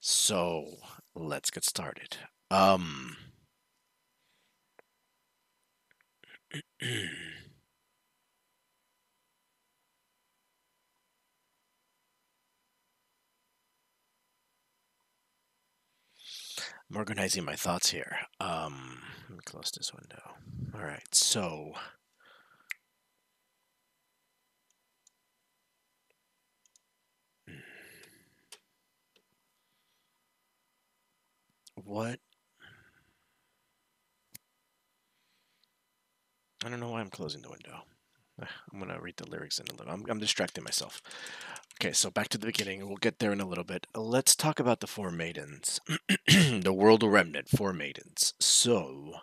So let's get started. I'm organizing my thoughts here. Let me close this window. All right. So what? I don't know why I'm closing the window. I'm gonna read the lyrics in a little. I'm distracting myself. Okay, so back to the beginning. We'll get there in a little bit. Let's talk about the four maidens, the world remnant, four maidens. So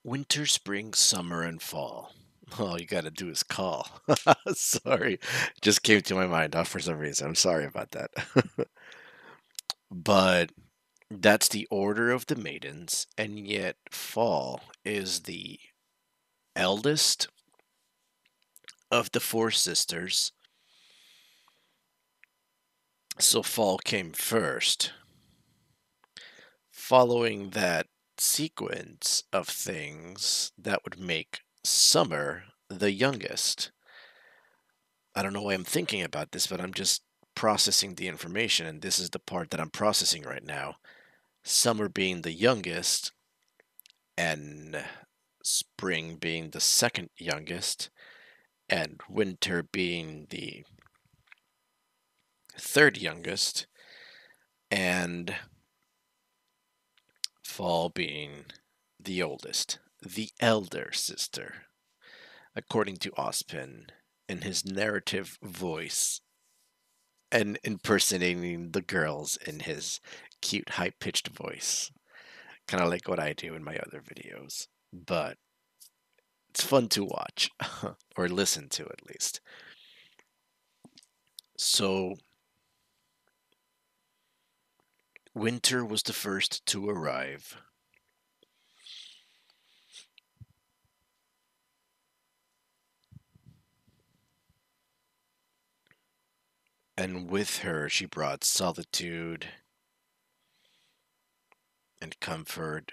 winter, spring, summer, and fall. All you gotta do is call. Sorry, just came to my mind for some reason. I'm sorry about that. But that's the order of the maidens, and yet fall is the eldest of the four sisters. So fall came first. Following that sequence of things, that would make summer the youngest. I don't know why I'm thinking about this, but I'm just processing the information, and this is the part that I'm processing right now. Summer being the youngest, and spring being the second youngest, and winter being the third youngest, and fall being the oldest, the elder sister, according to Ospin in his narrative voice and impersonating the girls in his cute, high pitched voice. Kind of like what I do in my other videos. But it's fun to watch, or listen to at least. So, winter was the first to arrive. And with her, she brought solitude and comfort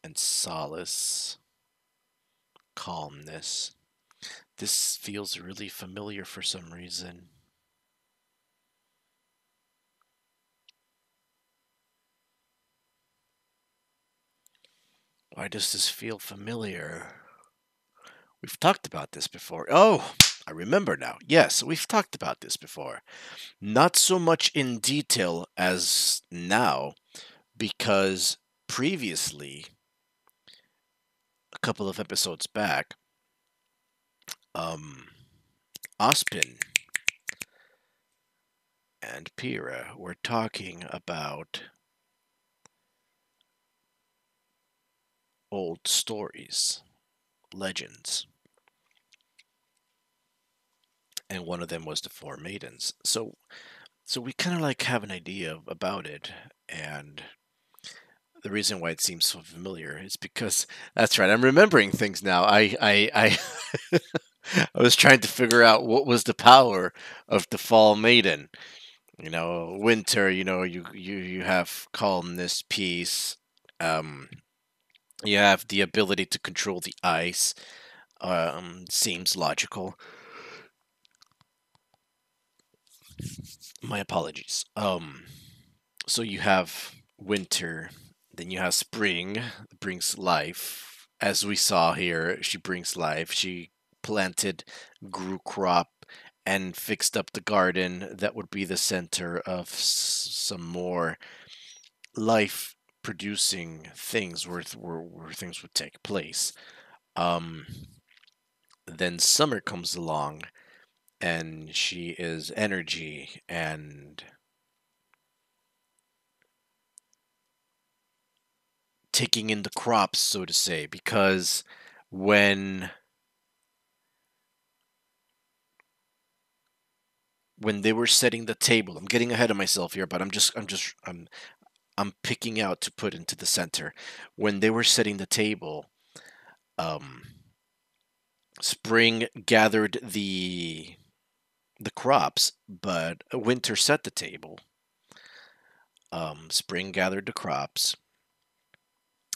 and solace, calmness. This feels really familiar for some reason. Why does this feel familiar? We've talked about this before. Oh, I remember now. Yes, we've talked about this before. Not so much in detail as now, because previously, a couple of episodes back, um, Ospin and Pyrrha were talking about old stories, legends, and one of them was the Four Maidens. So we kind of like have an idea about it, and the reason why it seems so familiar is because that's right. I'm remembering things now. I was trying to figure out what was the power of the Fall Maiden. Winter. You have calmness, peace. Um, you have the ability to control the ice. Seems logical. My apologies. So you have winter, then you have spring, brings life. As we saw here, she brings life. She planted, grew crop, and fixed up the garden that would be the center of some more life producing things where things would take place. Um, then summer comes along, and she is energy and taking in the crops, so to say, because when they were setting the table, I'm getting ahead of myself here, but I'm picking out to put into the center. When they were setting the table, Um, Spring gathered the crops, but winter set the table. Spring gathered the crops,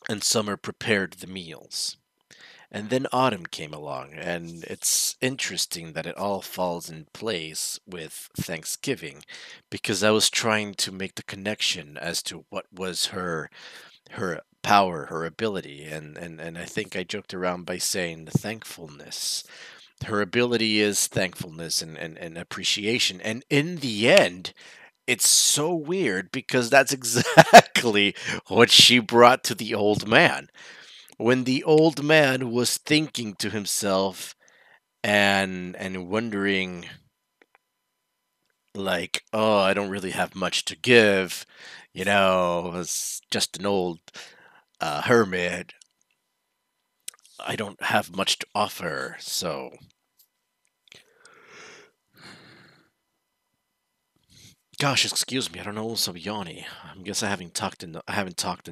and summer prepared the meals. And then autumn came along, and it's interesting that it all falls in place with Thanksgiving, because I was trying to make the connection as to what was her power, her ability, and I think I joked around by saying thankfulness. Her ability is thankfulness and appreciation. And in the end, it's so weird because that's exactly what she brought to the old man. When the old man was thinking to himself and wondering, like, oh, I don't really have much to give, I was just an old hermit. I don't have much to offer, so gosh, excuse me. I don't know. I'm so yawny. I guess I haven't talked in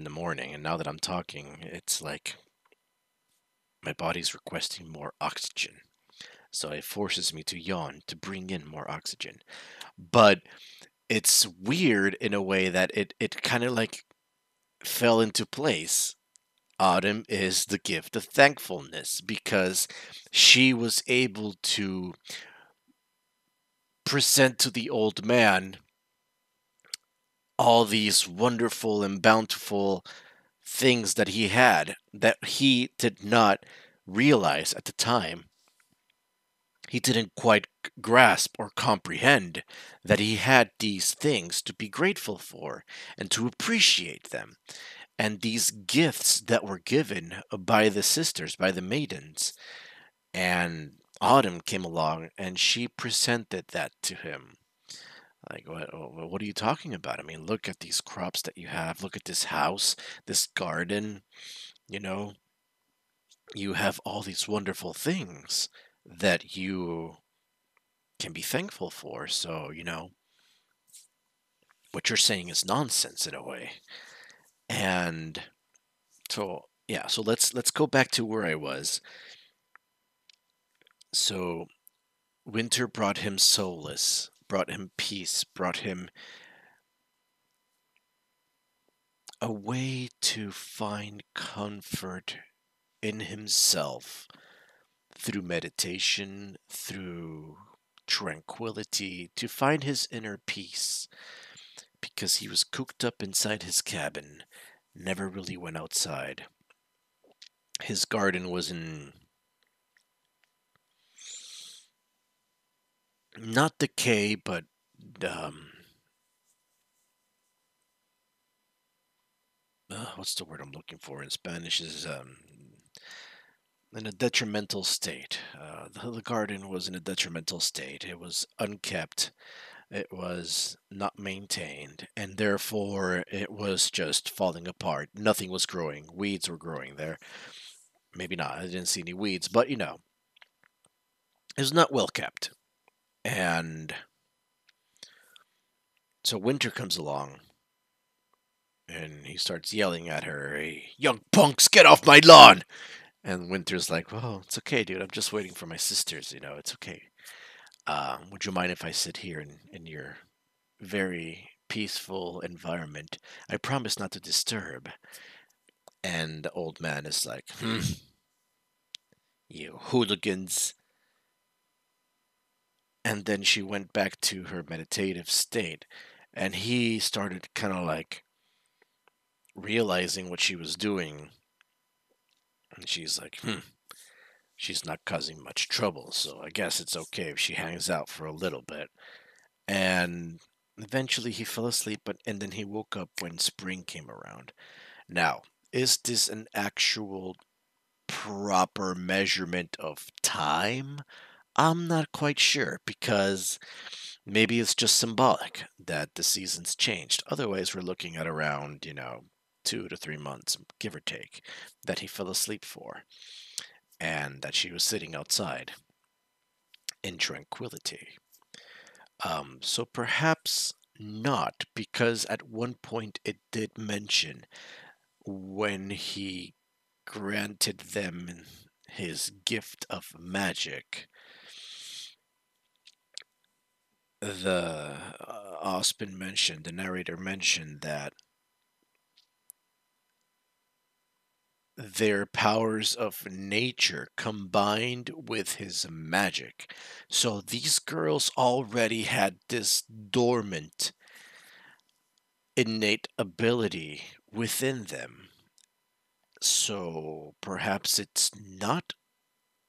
the morning, and now that I'm talking, it's like my body's requesting more oxygen. So it forces me to yawn to bring in more oxygen. But it's weird in a way that it kind of like fell into place. Autumn is the gift of thankfulness because she was able to present to the old man all these wonderful and bountiful things that he had that he did not realize at the time. He didn't quite grasp or comprehend that he had these things to be grateful for and to appreciate them. And these gifts that were given by the sisters, by the maidens. And Autumn came along and she presented that to him. Like, what are you talking about? I mean, look at these crops that you have. Look at this house, this garden. You know, you have all these wonderful things that you can be thankful for. So, what you're saying is nonsense in a way. And so, yeah, so let's go back to where I was. So, winter brought him solace, brought him peace, brought him a way to find comfort in himself through meditation, through tranquility, to find his inner peace because he was cooped up inside his cabin, never really went outside. His garden was in not decay, but um, what's the word I'm looking for in Spanish is in a detrimental state. The garden was in a detrimental state. It was unkept. It was not maintained, and therefore it was just falling apart. Nothing was growing. Weeds were growing there. Maybe not. I didn't see any weeds, but it was not well kept. And so winter comes along, and he starts yelling at her, "Hey, young punks, get off my lawn!" And Winter's like, "Well, it's okay, dude. I'm just waiting for my sisters. It's okay. Would you mind if I sit here in your very peaceful environment? I promise not to disturb." And the old man is like, "You hooligans." And then she went back to her meditative state. And he started kind of like realizing what she was doing. And she's like, she's not causing much trouble. So I guess it's okay if she hangs out for a little bit. And eventually he fell asleep, and then he woke up when spring came around. Now, is this an actual proper measurement of time? I'm not quite sure because maybe it's just symbolic that the seasons changed. Otherwise, we're looking at around, 2 to 3 months, give or take, that he fell asleep for, and that she was sitting outside in tranquility. So perhaps not, because at one point it did mention when he granted them his gift of magic, the narrator mentioned that their powers of nature combined with his magic. So these girls already had this dormant, innate ability within them. So perhaps it's not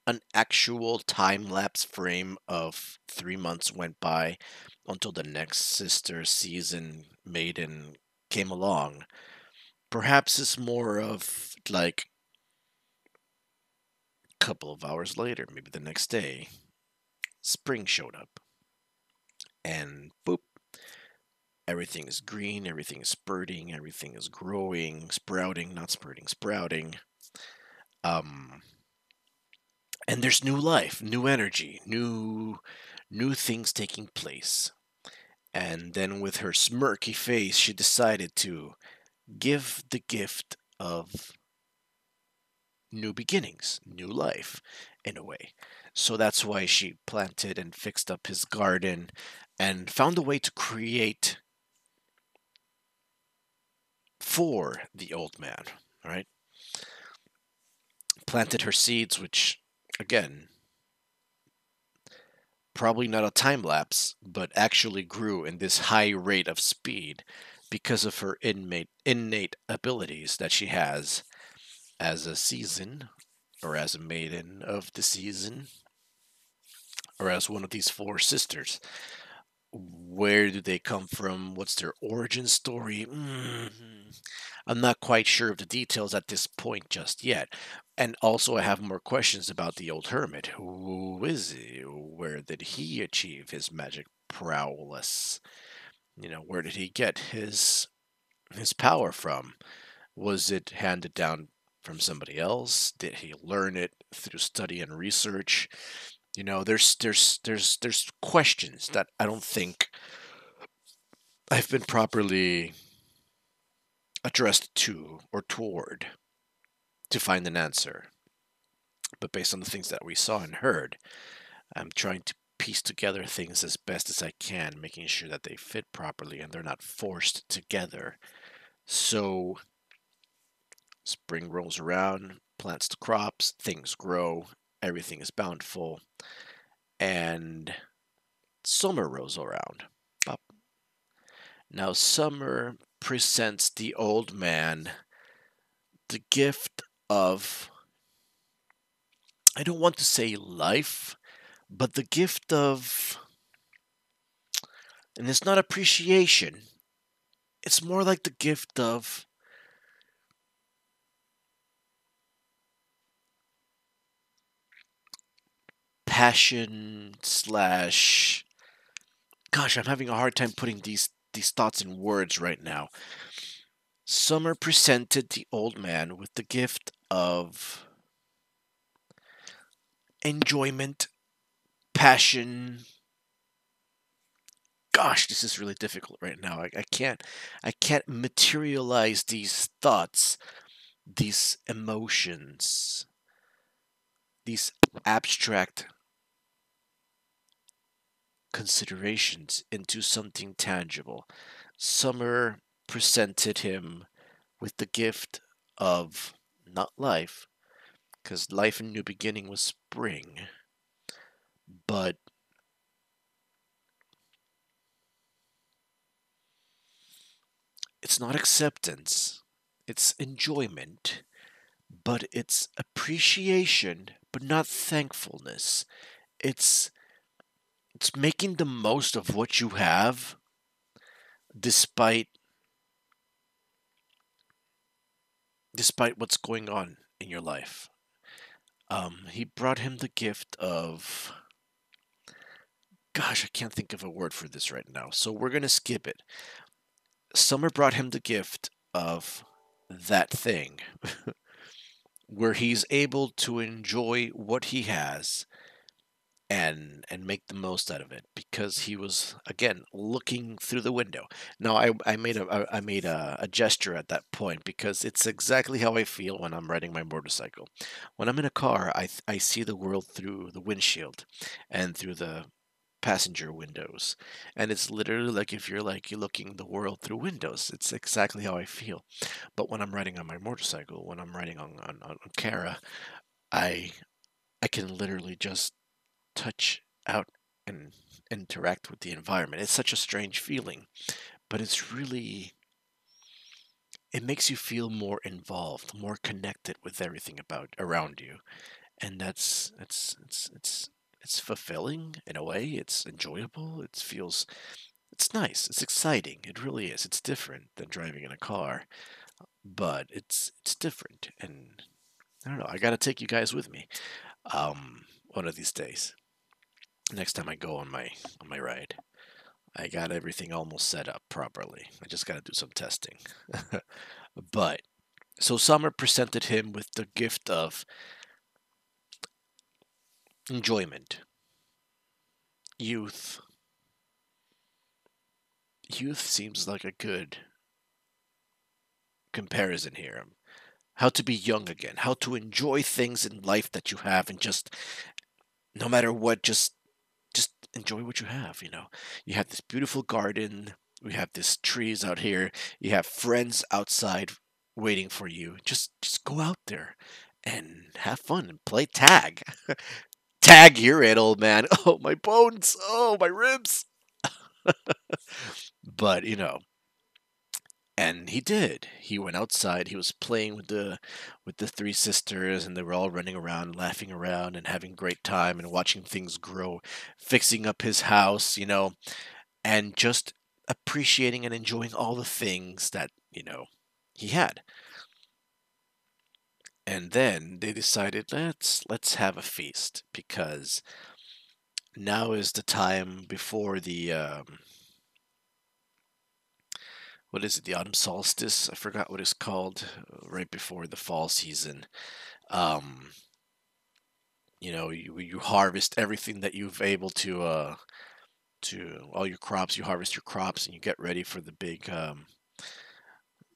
an actual time lapse frame of 3 months went by until the next sister season maiden came along. Perhaps it's more of like a couple of hours later, maybe the next day, spring showed up and boop, everything is green, everything is spurting, everything is growing, sprouting, not spurting, sprouting. Um, and there's new life, new energy, new things taking place. And then with her smirky face, she decided to give the gift of new beginnings, new life, in a way. So that's why she planted and fixed up his garden and found a way to create for the old man, right? Planted her seeds, which, again, probably not a time lapse, but actually grew in this high rate of speed because of her innate abilities that she has as a season, or as a maiden of the season, or as one of these four sisters. Where do they come from? What's their origin story? I'm not quite sure of the details at this point just yet. And also, I have more questions about the old hermit. Who is he? Where did he achieve his magic prowess? Where did he get his power from? Was it handed down from somebody else? Did he learn it through study and research? There's questions that I don't think I've been properly addressed to or toward to find an answer. But based on the things that we saw and heard, I'm trying to piece together things as best as I can, making sure that they fit properly and they're not forced together. So spring rolls around, plants the crops, things grow, everything is bountiful, and summer rolls around. Now summer presents the old man the gift of, I don't want to say life, but the gift of, and it's not appreciation, it's more like the gift of passion slash, gosh, I'm having a hard time putting these thoughts in words right now. Summer presented the old man with the gift of enjoyment, passion. Gosh, this is really difficult right now. I can't materialize these thoughts, these emotions, these abstract considerations into something tangible. Summer presented him with the gift of not life, because life in New Beginning was spring, but it's not acceptance, it's enjoyment, but it's appreciation, but not thankfulness. It's it's making the most of what you have despite what's going on in your life. He brought him the gift of, gosh, I can't think of a word for this right now, so we're gonna skip it. Summer brought him the gift of that thing where he's able to enjoy what he has and make the most out of it because he was again looking through the window. Now I made I made a gesture at that point because it's exactly how I feel when I'm riding my motorcycle. When I'm in a car, I see the world through the windshield and through the passenger windows, and it's literally like if you're looking the world through windows. It's exactly how I feel. But when I'm riding on my motorcycle, when I'm riding on Kara, I I can literally just touch out and interact with the environment. It's such a strange feeling, but it's really, it makes you feel more involved, more connected with everything about around you. And that's it's fulfilling in a way. It's enjoyable. It feels, it's nice. It's exciting. It really is. It's different than driving in a car, but it's different. And I don't know. I got to take you guys with me. One of these days. Next time I go on my ride. I got everything almost set up properly. I just got to do some testing. But so Summer presented him with the gift of enjoyment, youth. Youth seems like a good comparison here. How to be young again, how to enjoy things in life that you have, and just no matter what, just enjoy what you have. You have this beautiful garden. We have these trees out here. You have friends outside waiting for you. Just go out there and have fun and play tag. Tag, you're it, old man. Oh, my bones. Oh, my ribs. But and he did. He went outside. He was playing with the three sisters, and they were all running around, laughing around, and having a great time, and watching things grow, fixing up his house, and just appreciating and enjoying all the things that he had. And then they decided, let's have a feast because now is the time before the what is it, the autumn solstice? I forgot what it's called. Right before the fall season. um you harvest everything that you've able to all your crops. You harvest your crops and you get ready for the big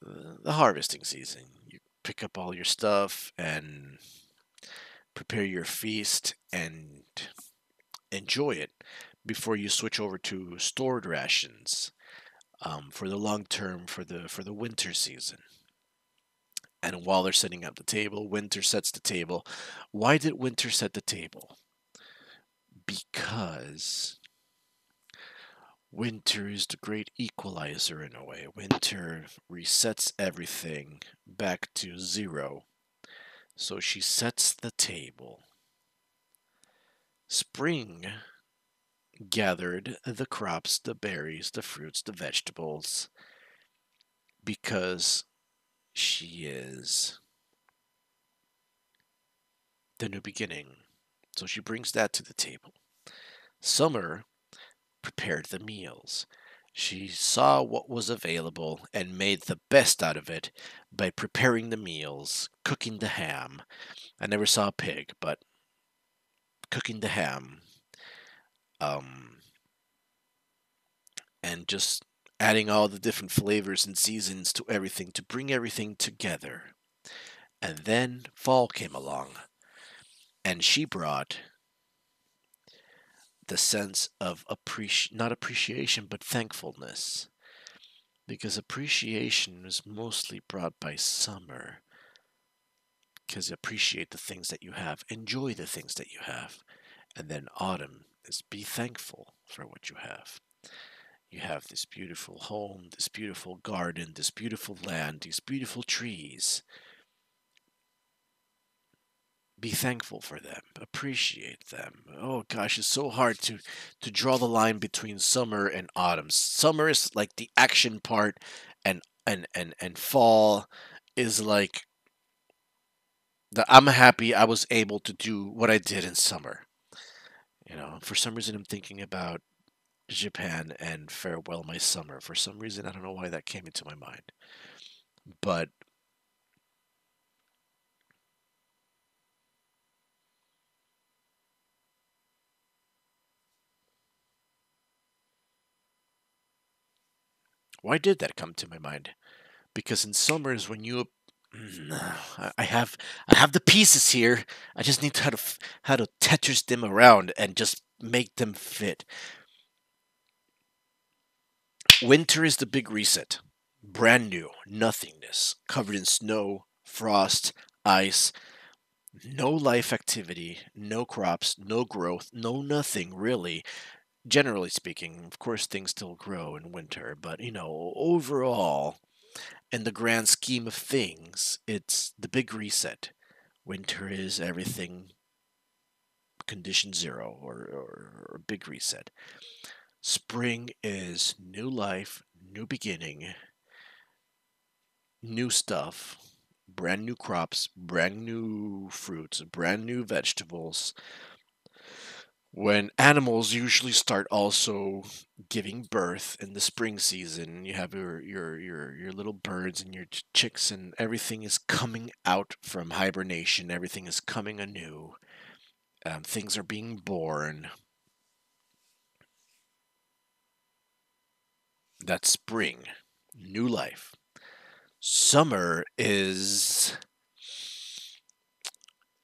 the harvesting season. You pick up all your stuff and prepare your feast and enjoy it before you switch over to stored rations for the long term, for the winter season. And while they're setting up the table, Winter sets the table. Why did Winter set the table? Because Winter is the great equalizer in a way. Winter resets everything back to zero. So she sets the table. Spring gathered the crops, the berries, the fruits, the vegetables, because she is the new beginning. So she brings that to the table. Summer prepared the meals. She saw what was available and made the best out of it by preparing the meals, cooking the ham. I never saw a pig, but cooking the ham, um, and just adding all the different flavors and seasons to everything to bring everything together. And then fall came along, and she brought the sense of not appreciation, but thankfulness. Because appreciation is mostly brought by summer. Because appreciate the things that you have, enjoy the things that you have. And then autumn is be thankful for what you have. You have this beautiful home, this beautiful garden, this beautiful land, these beautiful trees. Be thankful for them, appreciate them. Oh gosh, it's so hard to draw the line between summer and autumn. Summer is like the action part, and fall is like the I'm happy I was able to do what I did in summer. For some reason I'm thinking about Japan and Farewell My Summer. For some reason I don't know why that came into my mind. But Why did that come to my mind? Because in summers when you I have the pieces here. I just need to how to Tetris them around and just make them fit. Winter is the big reset. Brand new, nothingness, covered in snow, frost, ice, no life activity, no crops, no growth, no nothing really. Generally speaking, of course, things still grow in winter, but overall, in the grand scheme of things, it's the big reset. Winter is everything condition zero or big reset. Spring is new life, new beginning, new stuff, brand new crops, brand new fruits, brand new vegetables. When animals usually start also giving birth in the spring season, you have your little birds and your chicks, and everything is coming out from hibernation. Everything is coming anew. Things are being born. That's spring, new life. Summer is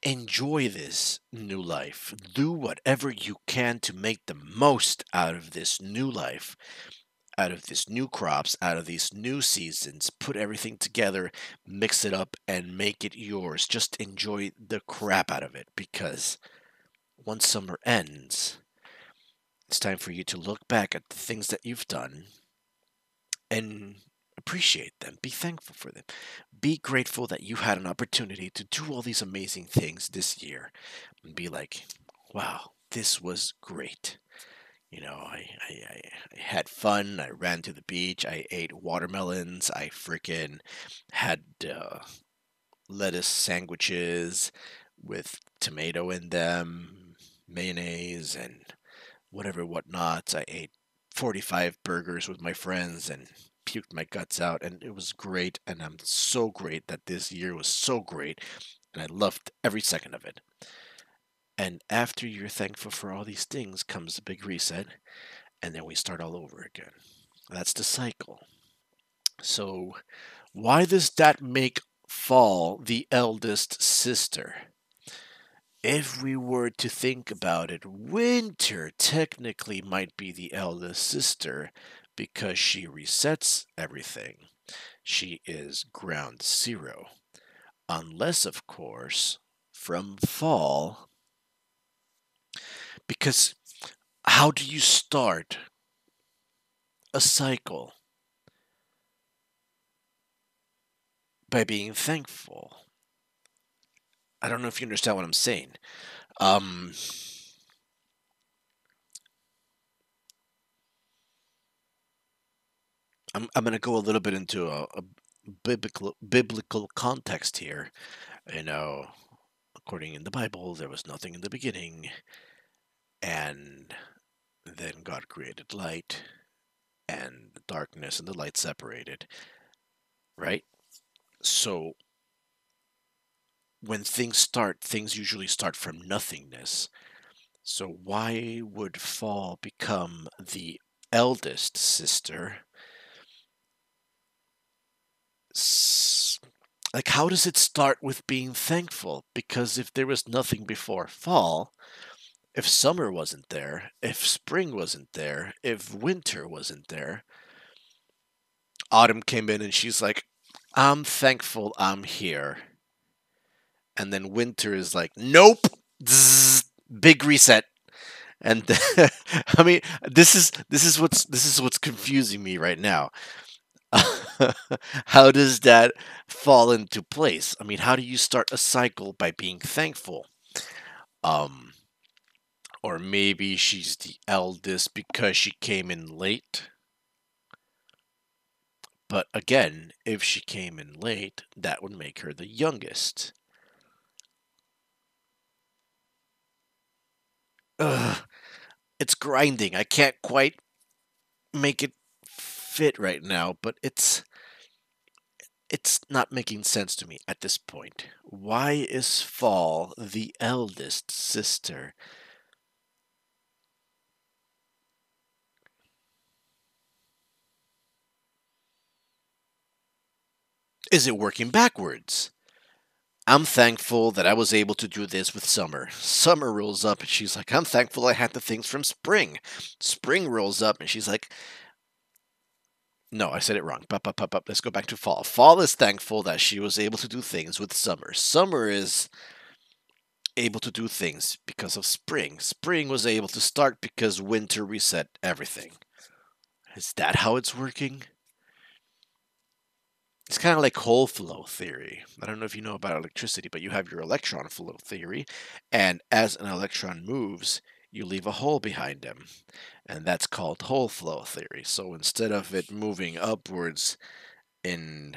enjoy this new life. Do whatever you can to make the most out of this new life, out of this new crops, out of these new seasons. Put everything together, mix it up, and make it yours. Just enjoy the crap out of it because once summer ends, it's time for you to look back at the things that you've done and appreciate them. Be thankful for them. Be grateful that you had an opportunity to do all these amazing things this year. And be like, wow, this was great. I had fun. I ran to the beach. I ate watermelons. I freaking had lettuce sandwiches with tomato in them, mayonnaise, and whatever whatnots. I ate 45 burgers with my friends and puked my guts out, and it was great. And I'm so great that this year was so great, and I loved every second of it. And after you're thankful for all these things comes the big reset, and then we start all over again. That's the cycle. So, why does that make fall the eldest sister? If we were to think about it, winter technically might be the eldest sister because she resets everything. She is ground zero. Unless, of course, from fall, because how do you start a cycle? By being thankful. I don't know if you understand what I'm saying. Um, I'm going to go a little bit into a biblical context here. You know, according in the Bible, there was nothing in the beginning, and then God created light, and the darkness and the light separated. Right. So when things start, things usually start from nothingness. So why would fall become the eldest sister? S- Like, how does it start with being thankful? Because if there was nothing before fall, if summer wasn't there, if spring wasn't there, if winter wasn't there, autumn came in and she's like, I'm thankful I'm here. And then winter is like, nope, Zzz, big reset. And I mean, this is what's confusing me right now. How does that fall into place? I mean, how do you start a cycle by being thankful? Um, or maybe she's the eldest because she came in late. But again, if she came in late, that would make her the youngest. Ugh, it's grinding. I can't quite make it fit right now, but it's not making sense to me at this point. Why is Fall the eldest sister? Is it working backwards? I'm thankful that I was able to do this with Summer. Summer rolls up and she's like, I'm thankful I had the things from Spring. Spring rolls up and she's like, no, I said it wrong. Let's go back to Fall. Fall is thankful that she was able to do things with Summer. Summer is able to do things because of Spring. Spring was able to start because Winter reset everything. Is that how it's working? It's kind of like hole flow theory. I don't know if you know about electricity, but you have your electron flow theory, and as an electron moves, you leave a hole behind him, and that's called hole flow theory. So instead of it moving upwards in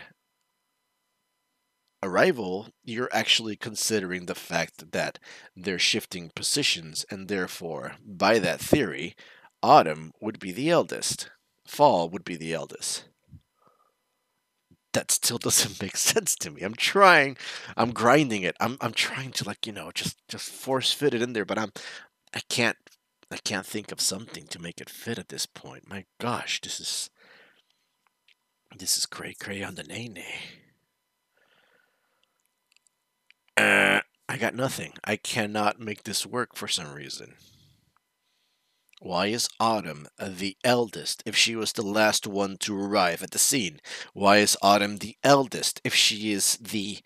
arrival, you're actually considering the fact that they're shifting positions, and therefore, by that theory, autumn would be the eldest, fall would be the eldest. That still doesn't make sense to me. I'm trying, I'm grinding it. I'm trying to like, just force fit it in there, but I can't I can't think of something to make it fit at this point. My gosh, this is cray on the nene. I got nothing. I cannot make this work for some reason. Why is Autumn the eldest if she was the last one to arrive at the scene? Why is Autumn the eldest if she is the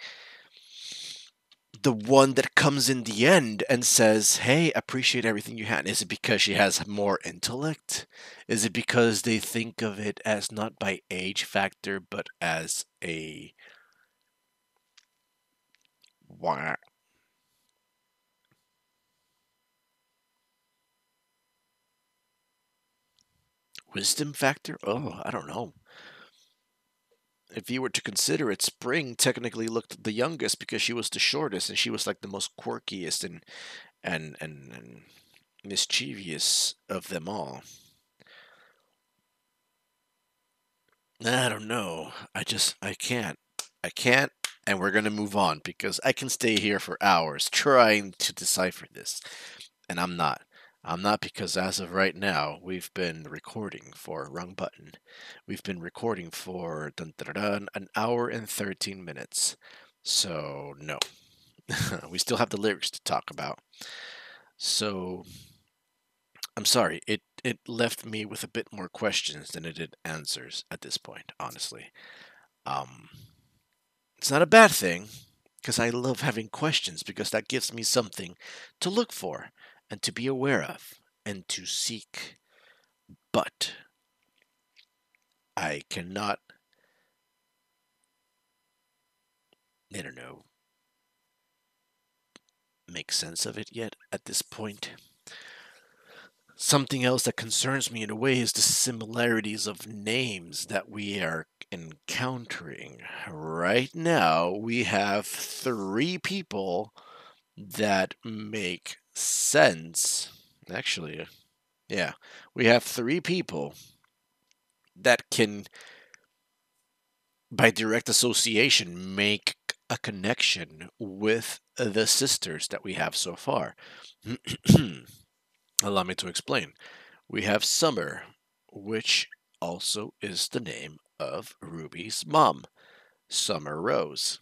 one that comes in the end and says, "Hey, appreciate everything you had"? Is it because she has more intellect? Is it because they think of it as not by age factor, but as a wha- wisdom factor? Oh, I don't know. If you were to consider it, Spring technically looked the youngest because she was the shortest and she was like the most quirkiest and mischievous of them all. I don't know. I can't. I can't, and we're gonna move on because I can stay here for hours trying to decipher this, and I'm not. I'm not because as of right now, we've been recording for wrong button. We've been recording for dun, dun, dun, dun, an hour and 13 minutes. So no, we still have the lyrics to talk about. So I'm sorry. It left me with a bit more questions than it did answers at this point. Honestly, um, it's not a bad thing because I love having questions because that gives me something to look for and to be aware of and to seek. But I cannot, I don't know, make sense of it yet at this point. Something else that concerns me in a way is the similarities of names that we are encountering. Right now, we have three people that make sense. Actually, yeah, we have three people that can, by direct association, make a connection with the sisters that we have so far. Allow me to explain. We have Summer, which also is the name of Ruby's mom, Summer Rose.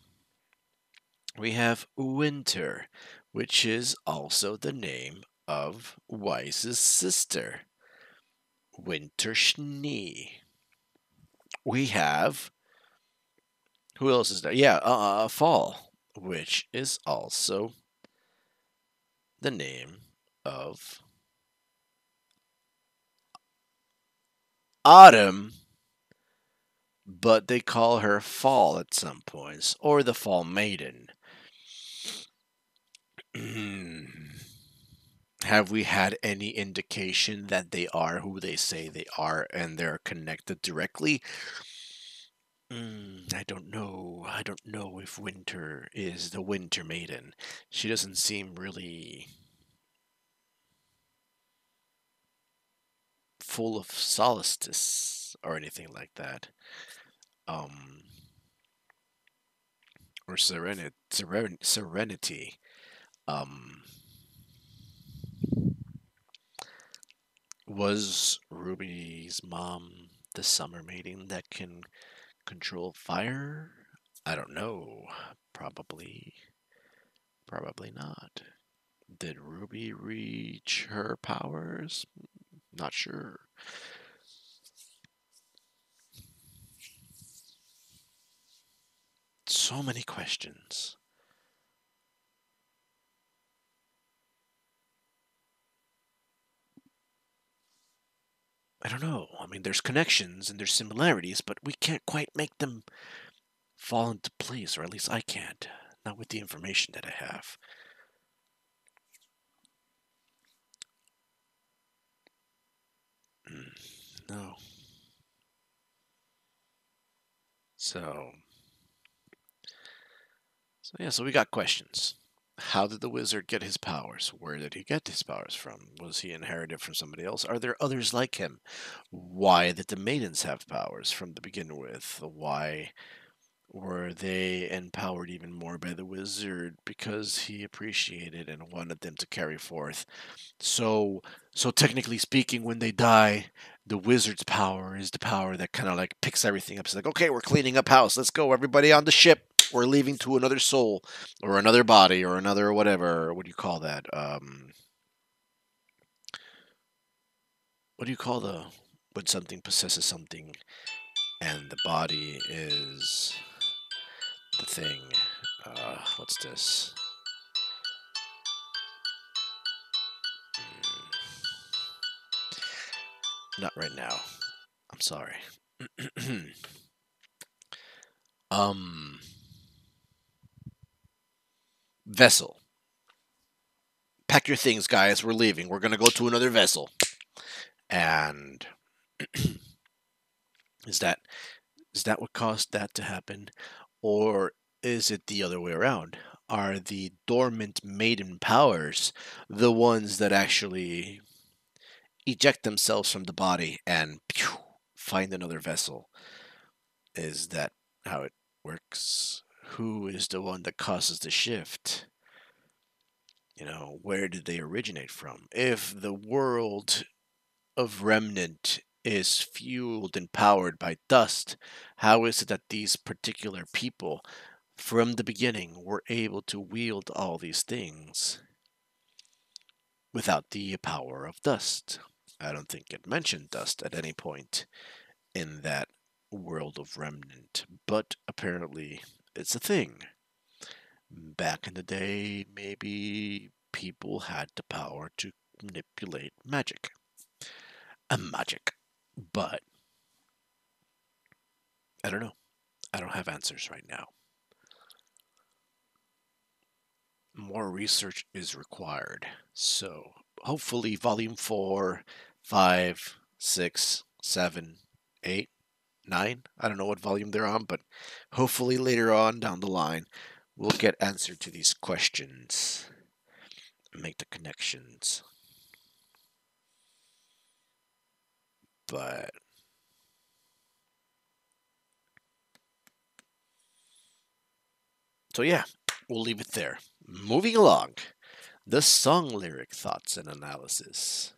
We have Winter, which is also the name of Wise's sister, Winter Schnee. We have who else is there? Yeah, Fall, which is also the name of Autumn, but they call her Fall at some points, or the Fall Maiden. Have we had any indication that they are who they say they are and they're connected directly? I don't know. I don't know if Winter is the Winter Maiden. She doesn't seem really full of solstice or anything like that. Um, or serenity. Um, was Ruby's mom the summer maiden that can control fire? I don't know. Probably, probably not. Did Ruby reach her powers? Not sure. So many questions. I don't know. I mean, there's connections and there's similarities, but we can't quite make them fall into place, or at least I can't. Not with the information that I have. Mm, no. So, so we got questions. How did the wizard get his powers? Where did he get his powers from? Was he inherited from somebody else? Are there others like him? Why did the maidens have powers from the begin with? Why were they empowered even more by the wizard? Because he appreciated and wanted them to carry forth. So, so technically speaking, when they die, the wizard's power is the power that kind of like picks everything up. It's like, okay, we're cleaning up house. Let's go, everybody on the ship. We're leaving to another soul, or another body, or another whatever. What do you call that? What do you call the when something possesses something and the body is the thing? What's this? Not right now. I'm sorry. um, vessel. Pack your things, guys. We're leaving. We're gonna go to another vessel. And is that is that what caused that to happen, or is it the other way around? Are the dormant maiden powers the ones that actually eject themselves from the body and pew, find another vessel? Is that how it works? Who is the one that causes the shift? Where did they originate from? If the world of Remnant is fueled and powered by dust, how is it that these particular people from the beginning were able to wield all these things without the power of dust? I don't think it mentioned dust at any point in that world of Remnant, but apparently it's a thing. Back in the day, maybe people had the power to manipulate magic. A magic. But I don't know. I don't have answers right now. More research is required. So hopefully, volume 4, 5, 6, 7, 8, 9. I don't know what volume they're on, but hopefully later on down the line, we'll get answer to these questions and make the connections. But so yeah, we'll leave it there. Moving along, the song lyric thoughts and analysis.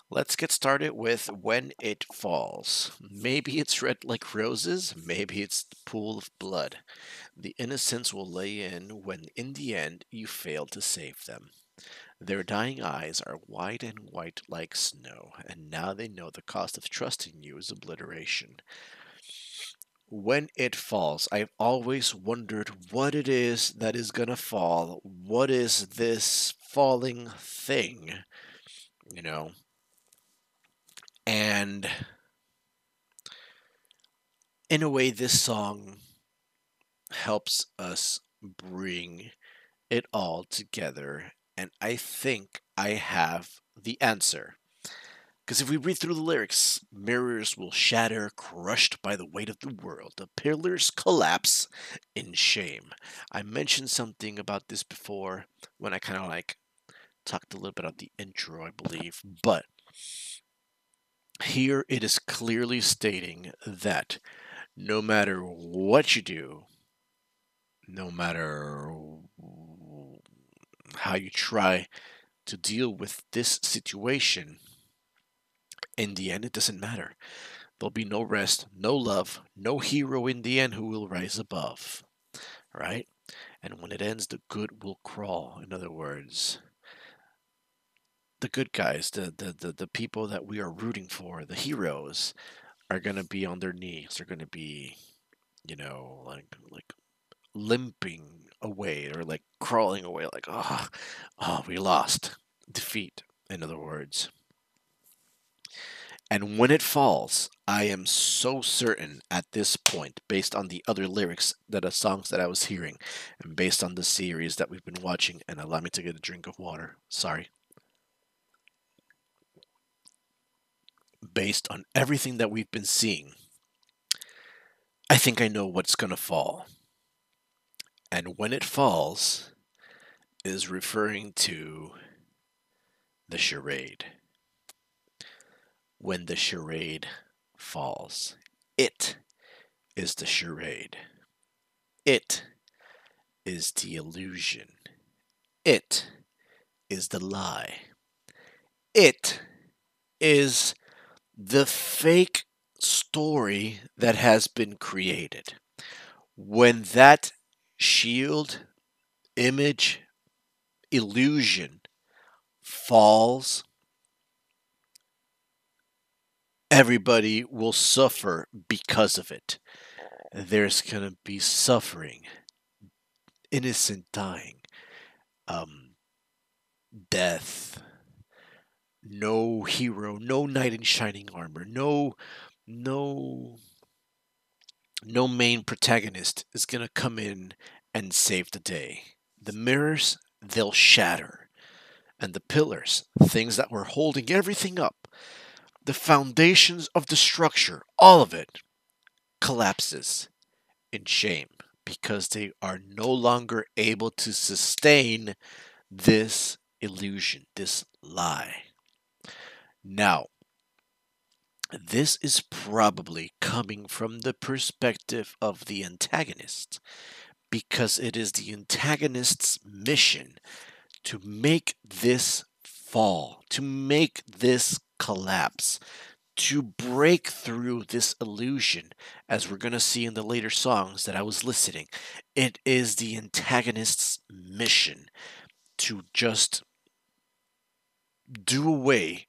Let's get started with When It Falls. Maybe it's red like roses, maybe it's the pool of blood. The innocents will lay in when in the end you fail to save them. Their dying eyes are wide and white like snow, and now they know the cost of trusting you is obliteration. When it falls, I've always wondered what it is that is gonna fall. What is this falling thing? You know? And in a way, this song helps us bring it all together. And I think I have the answer. Because if we read through the lyrics, mirrors will shatter, crushed by the weight of the world. The pillars collapse in shame. I mentioned something about this before when I kind of like talked a little bit about the intro, I believe. But here it is clearly stating that no matter what you do, no matter how you try to deal with this situation, in the end, it doesn't matter. There'll be no rest, no love, no hero in the end who will rise above. right? And when it ends, the good will crawl. In other words, the good guys, the people that we are rooting for, the heroes, are gonna be on their knees. They're gonna be, like limping away or like crawling away, like oh, we lost, defeat. In other words, and when it falls, I am so certain at this point, based on the other lyrics that are songs that I was hearing, and based on the series that we've been watching. And allow me to get a drink of water. Sorry. Based on everything that we've been seeing, I think I know what's gonna fall. And when it falls is referring to the charade. When the charade falls, it is the charade. It is the illusion. It is the lie. It is the fake story that has been created. When that shield, image, illusion falls, everybody will suffer because of it. There's going to be suffering, innocent dying, um, death, no hero, no knight in shining armor, no, no main protagonist is gonna come in and save the day. The mirrors, they'll shatter, and the pillars, things that were holding everything up, the foundations of the structure, all of it collapses in shame because they are no longer able to sustain this illusion, this lie. Now, this is probably coming from the perspective of the antagonist because it is the antagonist's mission to make this fall, to make this collapse, to break through this illusion, as we're going to see in the later songs that I was listening. It is the antagonist's mission to just do away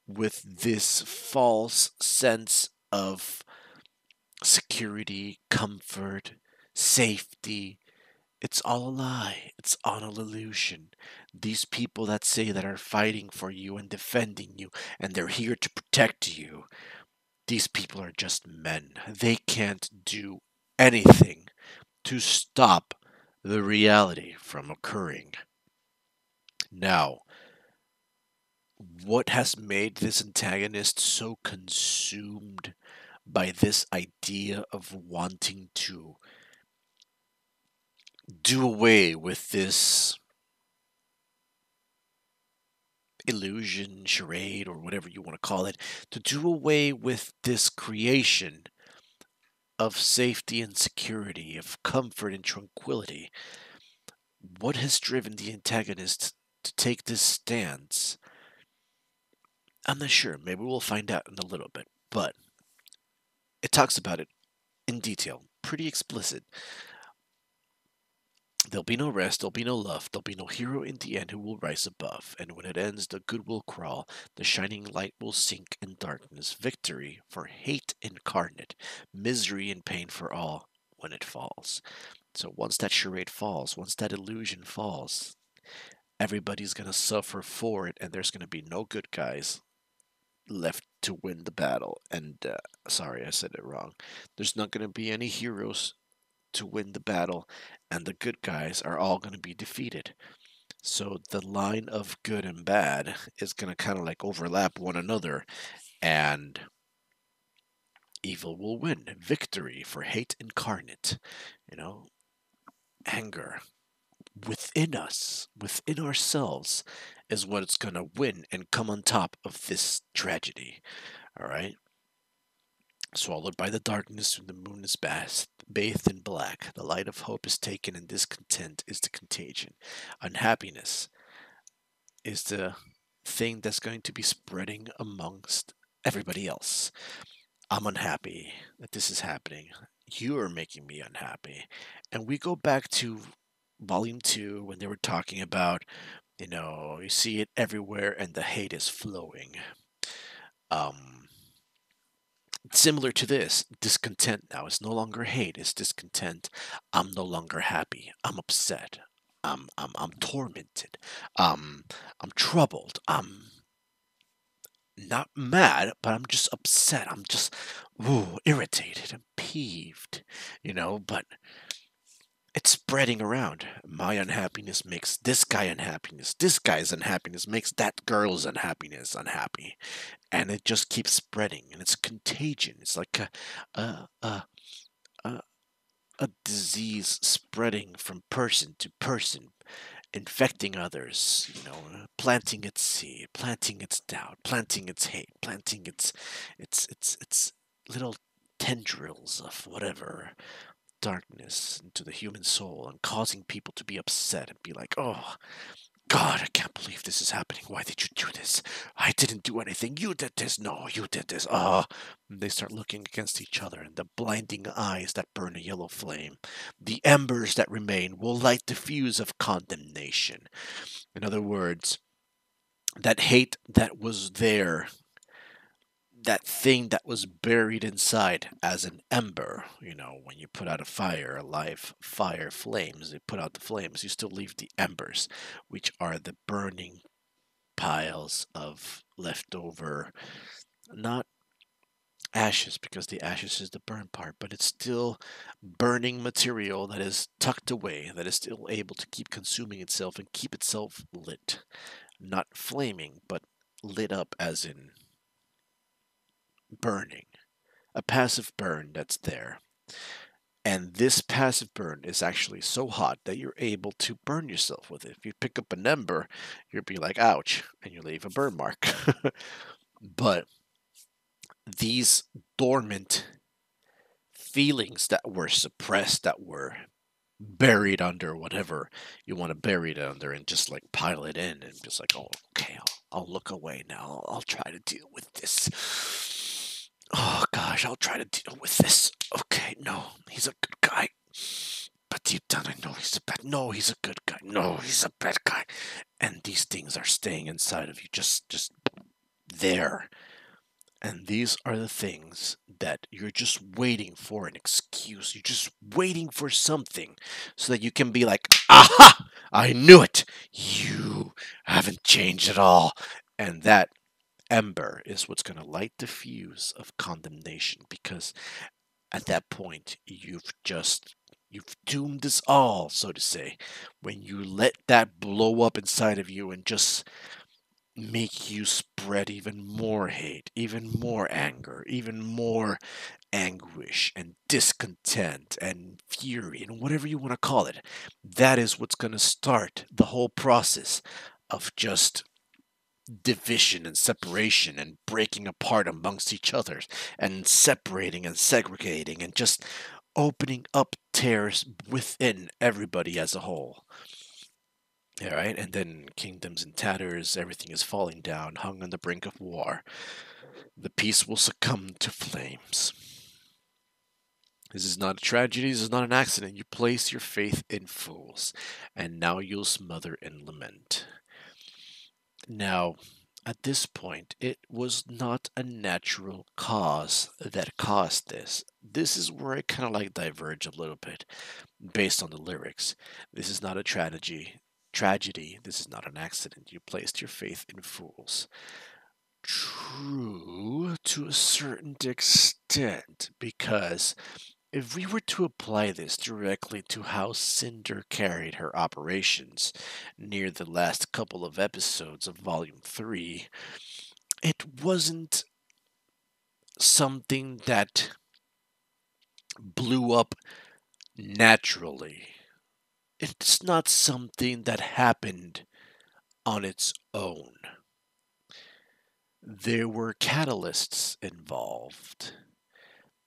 with this false sense of security, comfort, safety. It's all a lie. It's all an illusion. These people that say that are fighting for you and defending you and they're here to protect you, these people are just men. They can't do anything to stop the reality from occurring. Now, what has made this antagonist so consumed by this idea of wanting to do away with this illusion, charade, or whatever you want to call it, to do away with this creation of safety and security, of comfort and tranquility? What has driven the antagonist to take this stance? I'm not sure. Maybe we'll find out in a little bit. But it talks about it in detail, pretty explicit. There'll be no rest, there'll be no love, there'll be no hero in the end who will rise above. And when it ends, the good will crawl, the shining light will sink in darkness. Victory for hate incarnate, misery and pain for all when it falls. So once that charade falls, once that illusion falls, everybody's gonna suffer for it, and there's gonna be no good guys left to win the battle. And sorry, I said it wrong. There's not gonna be any heroes to win the battle, and the good guys are all going to be defeated. So the line of good and bad is going to kind of like overlap one another, and evil will win. Victory for hate incarnate. You know, anger within us, within ourselves, is what's going to win and come on top of this tragedy. All right. Swallowed by the darkness when the moon is bathed in black. The light of hope is taken, and discontent is the contagion. Unhappiness is the thing that's going to be spreading amongst everybody else. I'm unhappy that this is happening. You're making me unhappy. And we go back to volume two when they were talking about, you see it everywhere and the hate is flowing. Um, Similar to this, discontent now is no longer hate, it's discontent. I'm no longer happy. I'm upset. I'm tormented. Um, I'm troubled. I'm not mad, but I'm just upset. I'm just irritated and peeved, but it's spreading around. My unhappiness makes this guy unhappiness. This guy's unhappiness makes that girl's unhappiness unhappy. And it just keeps spreading and it's contagion. It's like a, a, a, a disease spreading from person to person, infecting others, planting its seed, planting its doubt, planting its hate, planting its little tendrils of whatever darkness into the human soul and causing people to be upset and be like, oh, God, I can't believe this is happening. Why did you do this? I didn't do anything. You did this. No, you did this. Oh. And they start looking against each other, and the blinding eyes that burn a yellow flame, the embers that remain, will light the fuse of condemnation. In other words, that hate that was there, that thing that was buried inside as an ember, when you put out a fire, a live fire flames, you put out the flames, you still leave the embers, which are the burning piles of leftover, not ashes, because the ashes is the burn part, but it's still burning material that is tucked away, that is still able to keep consuming itself and keep itself lit. Not flaming, but lit up as in burning. A passive burn that's there. And this passive burn is actually so hot that you're able to burn yourself with it. If you pick up an ember, you'll be like, ouch, and you leave a burn mark. But these dormant feelings that were suppressed, that were buried under whatever you want to bury it under, and just like pile it in, and just like, oh, okay, I'll look away now. I'll try to deal with this. Oh gosh, I'll try to deal with this. Okay, no, he's a good guy. But deep down, I know he's a bad. No, he's a good guy. No, he's a bad guy. And these things are staying inside of you, just there. And these are the things that you're just waiting for an excuse. You're just waiting for something so that you can be like, aha, I knew it. You haven't changed at all. And that ember is what's going to light the fuse of condemnation, because at that point you've doomed us all, so to say, when you let that blow up inside of you and just make you spread even more hate, even more anger, even more anguish and discontent and fury and whatever you want to call it. That is what's going to start the whole process of just division and separation and breaking apart amongst each other and separating and segregating and just opening up tears within everybody as a whole. Yeah, right? And then kingdoms in tatters, everything is falling down, hung on the brink of war. The peace will succumb to flames. This is not a tragedy, this is not an accident. You place your faith in fools, and now you'll smother in lament. Now, at this point, it was not a natural cause that caused this. This is where I kind of like diverge a little bit based on the lyrics. This is not a tragedy. This is not an accident. You placed your faith in fools. True to a certain extent, because if we were to apply this directly to how Cinder carried her operations near the last couple of episodes of Volume 3, it wasn't something that blew up naturally. It's not something that happened on its own. There were catalysts involved,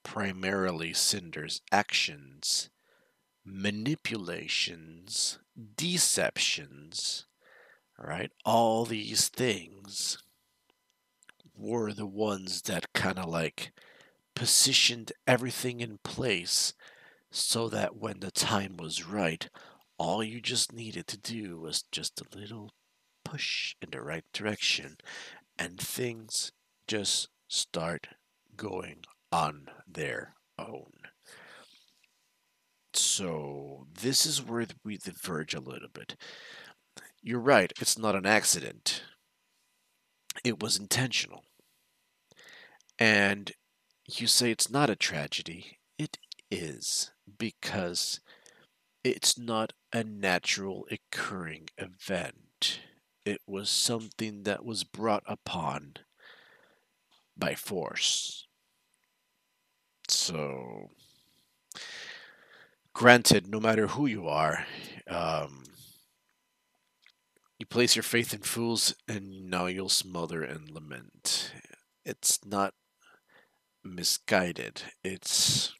primarily Cinder's actions, manipulations, deceptions, right? All these things were the ones that kind of like positioned everything in place so that when the time was right, all you just needed to do was just a little push in the right direction, and things just start going on their own. So, this is where we diverge a little bit. You're right, it's not an accident, it was intentional. And you say it's not a tragedy. It is, because it's not a natural occurring event. It was something that was brought upon by force. So, granted, no matter who you are, um, you place your faith in fools and now you'll smother and lament. It's not misguided. It's,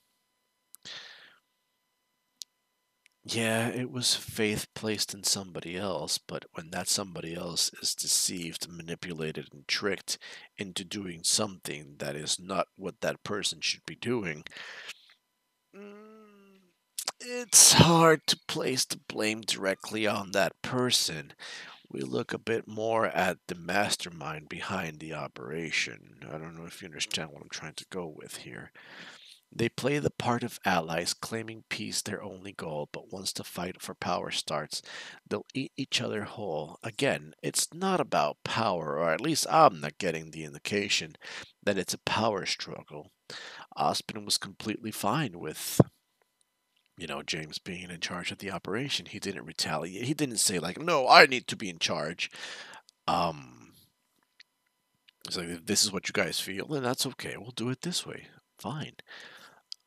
yeah, it was faith placed in somebody else, but when that somebody else is deceived, manipulated, and tricked into doing something that is not what that person should be doing, mm, it's hard to place the blame directly on that person. We look a bit more at the mastermind behind the operation. I don't know if you understand what I'm trying to go with here. They play the part of allies, claiming peace their only goal, but once the fight for power starts, they'll eat each other whole. Again, it's not about power, or at least I'm not getting the indication that it's a power struggle. Ospen was completely fine with, James being in charge of the operation. He didn't retaliate. He didn't say like, "No, I need to be in charge." Um, it's like, if this is what you guys feel, then that's okay. We'll do it this way. Fine.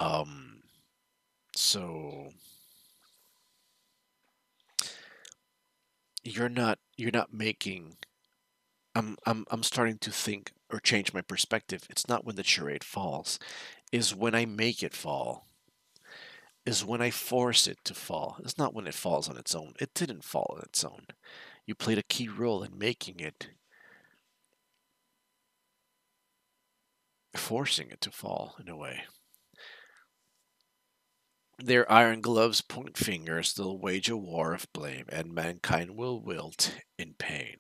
Um, so you're not making. I'm starting to think or change my perspective. It's not when the charade falls, is when I make it fall, is when I force it to fall. It's not when it falls on its own. It didn't fall on its own. You played a key role in making it, forcing it to fall in a way. Their iron gloves point fingers, they'll wage a war of blame, and mankind will wilt in pain.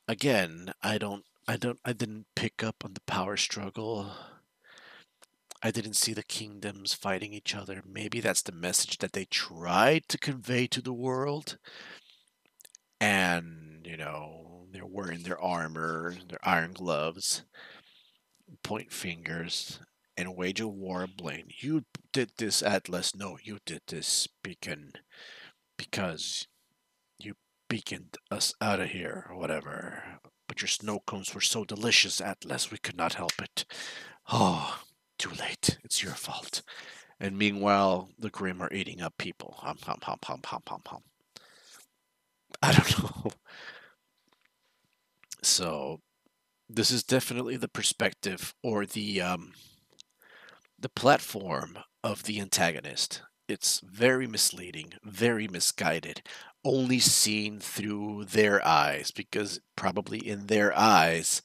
Again, I didn't pick up on the power struggle. I didn't see the kingdoms fighting each other. Maybe that's the message that they tried to convey to the world. And, they're wearing their armor, their iron gloves, point fingers, and wage a war of blame. You did this, Atlas. No, you did this, Beacon, because you beaconed us out of here, or whatever. But your snow cones were so delicious, Atlas, we could not help it. Oh, too late. It's your fault. And meanwhile, the Grim are eating up people. Hum, hum, hum, hum, hum, hum, hum. I don't know. So this is definitely the perspective, or the platform of the antagonist. It's very misleading, very misguided, only seen through their eyes, because probably in their eyes,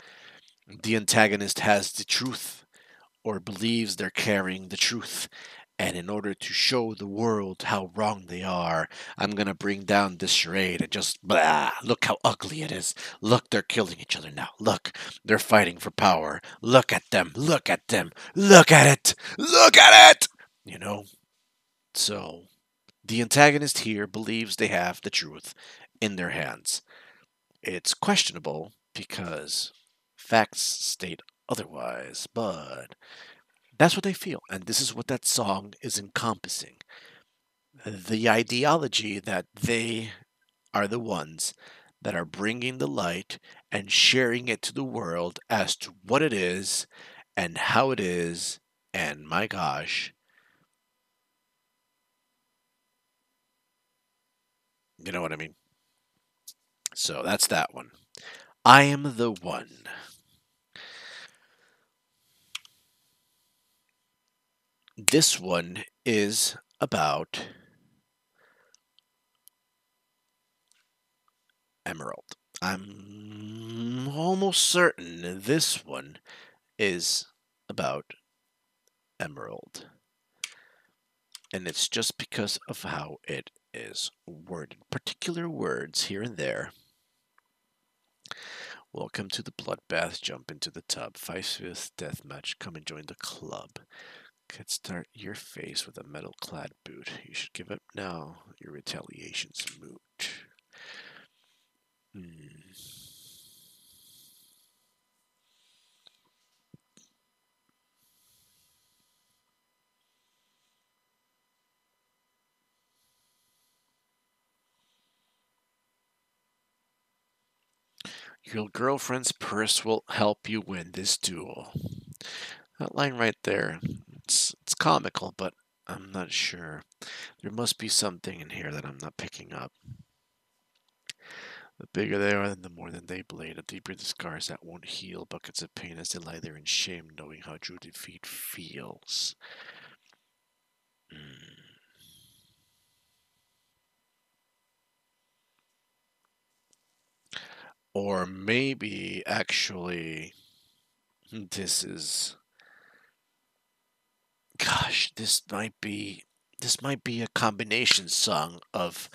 the antagonist has the truth, or believes they're carrying the truth. And in order to show the world how wrong they are, I'm gonna bring down this charade and just blah. Look how ugly it is. Look, they're killing each other now. Look, they're fighting for power. Look at them. Look at them. Look at it. Look at it. You know? So, the antagonist here believes they have the truth in their hands. It's questionable because facts state otherwise, but that's what they feel, and this is what that song is encompassing. The ideology that they are the ones that are bringing the light and sharing it to the world as to what it is and how it is, and my gosh, you know what I mean? So that's that one. I am the one. This one is about Emerald. I'm almost certain this one is about emerald. And it's just because of how it is worded. Particular words here and there. Welcome to the bloodbath. Jump into the tub. 5-fifth deathmatch. Come and join the club. Could start your face with a metal-clad boot. You should give up now. Your retaliation's moot. Hmm. Your girlfriend's purse will help you win this duel. That line right there, it's comical, but I'm not sure. There must be something in here that I'm not picking up. The bigger they are, the more than they bleed. The deeper the scars that won't heal. Buckets of pain as they lie there in shame, knowing how true defeat feels. Mm. Or maybe actually, this is. Gosh, this might be a combination song of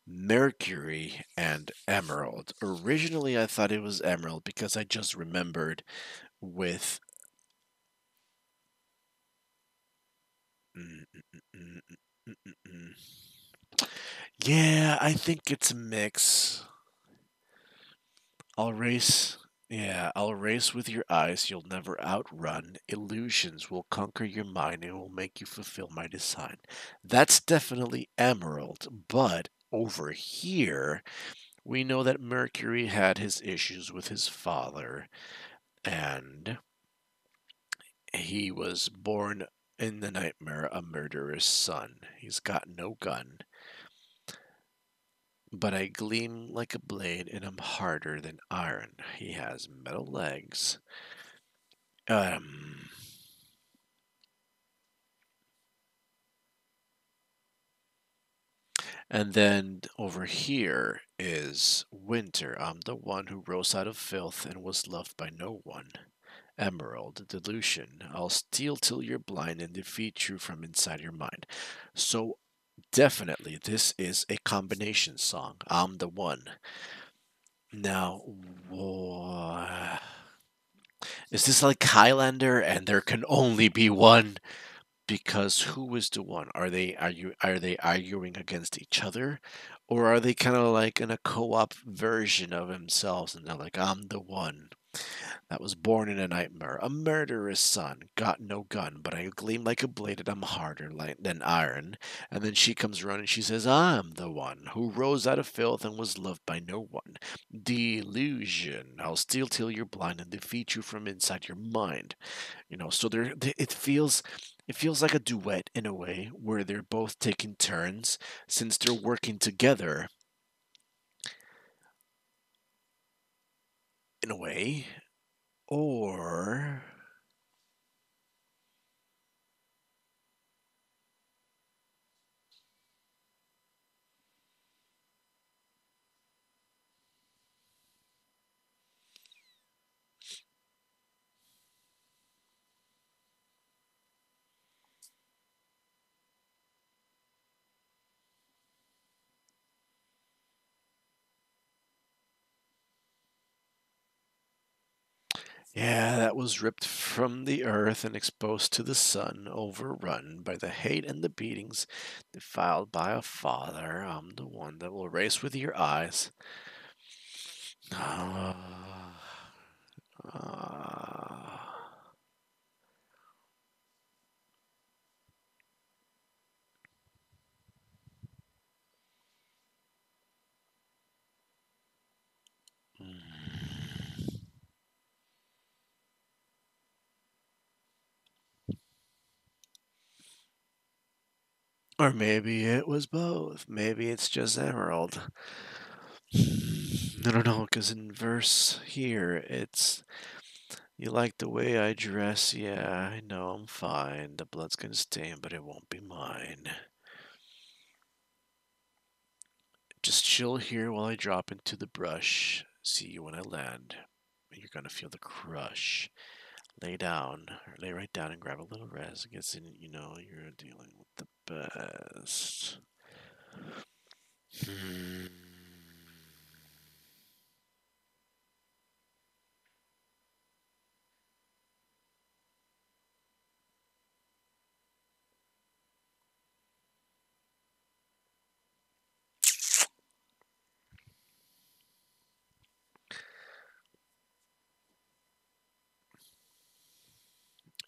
Mercury and Emerald. Originally, I thought it was Emerald because I just remembered with. Mm, mm, mm, mm, mm, Yeah, I think it's a mix. I'll race. Yeah, I'll race with your eyes you'll never outrun. Illusions will conquer your mind and will make you fulfill my design. That's definitely Emerald, but over here, we know that Mercury had his issues with his father, and he was born in the nightmare a murderous son. He's got no gun, but I gleam like a blade and I'm harder than iron. He has metal legs. Um, and then over here is Winter. I'm the one who rose out of filth and was loved by no one. Emerald, delusion. I'll steal till you're blind and defeat you from inside your mind. So definitely, this is a combination song. I'm the one. Now, is this like Highlander and there can only be one? Because who is the one? Are they arguing against each other? Or are they kind of like in a co-op version of themselves and they're like, I'm the one that was born in a nightmare, a murderous son, got no gun, but I gleam like a blade and I'm harder than iron. And then she comes around and she says, I'm the one who rose out of filth and was loved by no one. Delusion. I'll steal till you're blind and defeat you from inside your mind. So it feels like a duet in a way where they're both taking turns since they're working together in a way. Or yeah, that was ripped from the earth and exposed to the sun, overrun by the hate and the beatings, defiled by a father. I'm the one that will race with your eyes. Ah, ah. Mm. Or maybe it was both. Maybe it's just Emerald. I don't know, because in verse here, it's you like the way I dress. Yeah, I know I'm fine. The blood's gonna stain, but it won't be mine. Just chill here while I drop into the brush. See you when I land. You're gonna feel the crush. lay right down and grab a little rest. I guess you're dealing with the best. Hmm.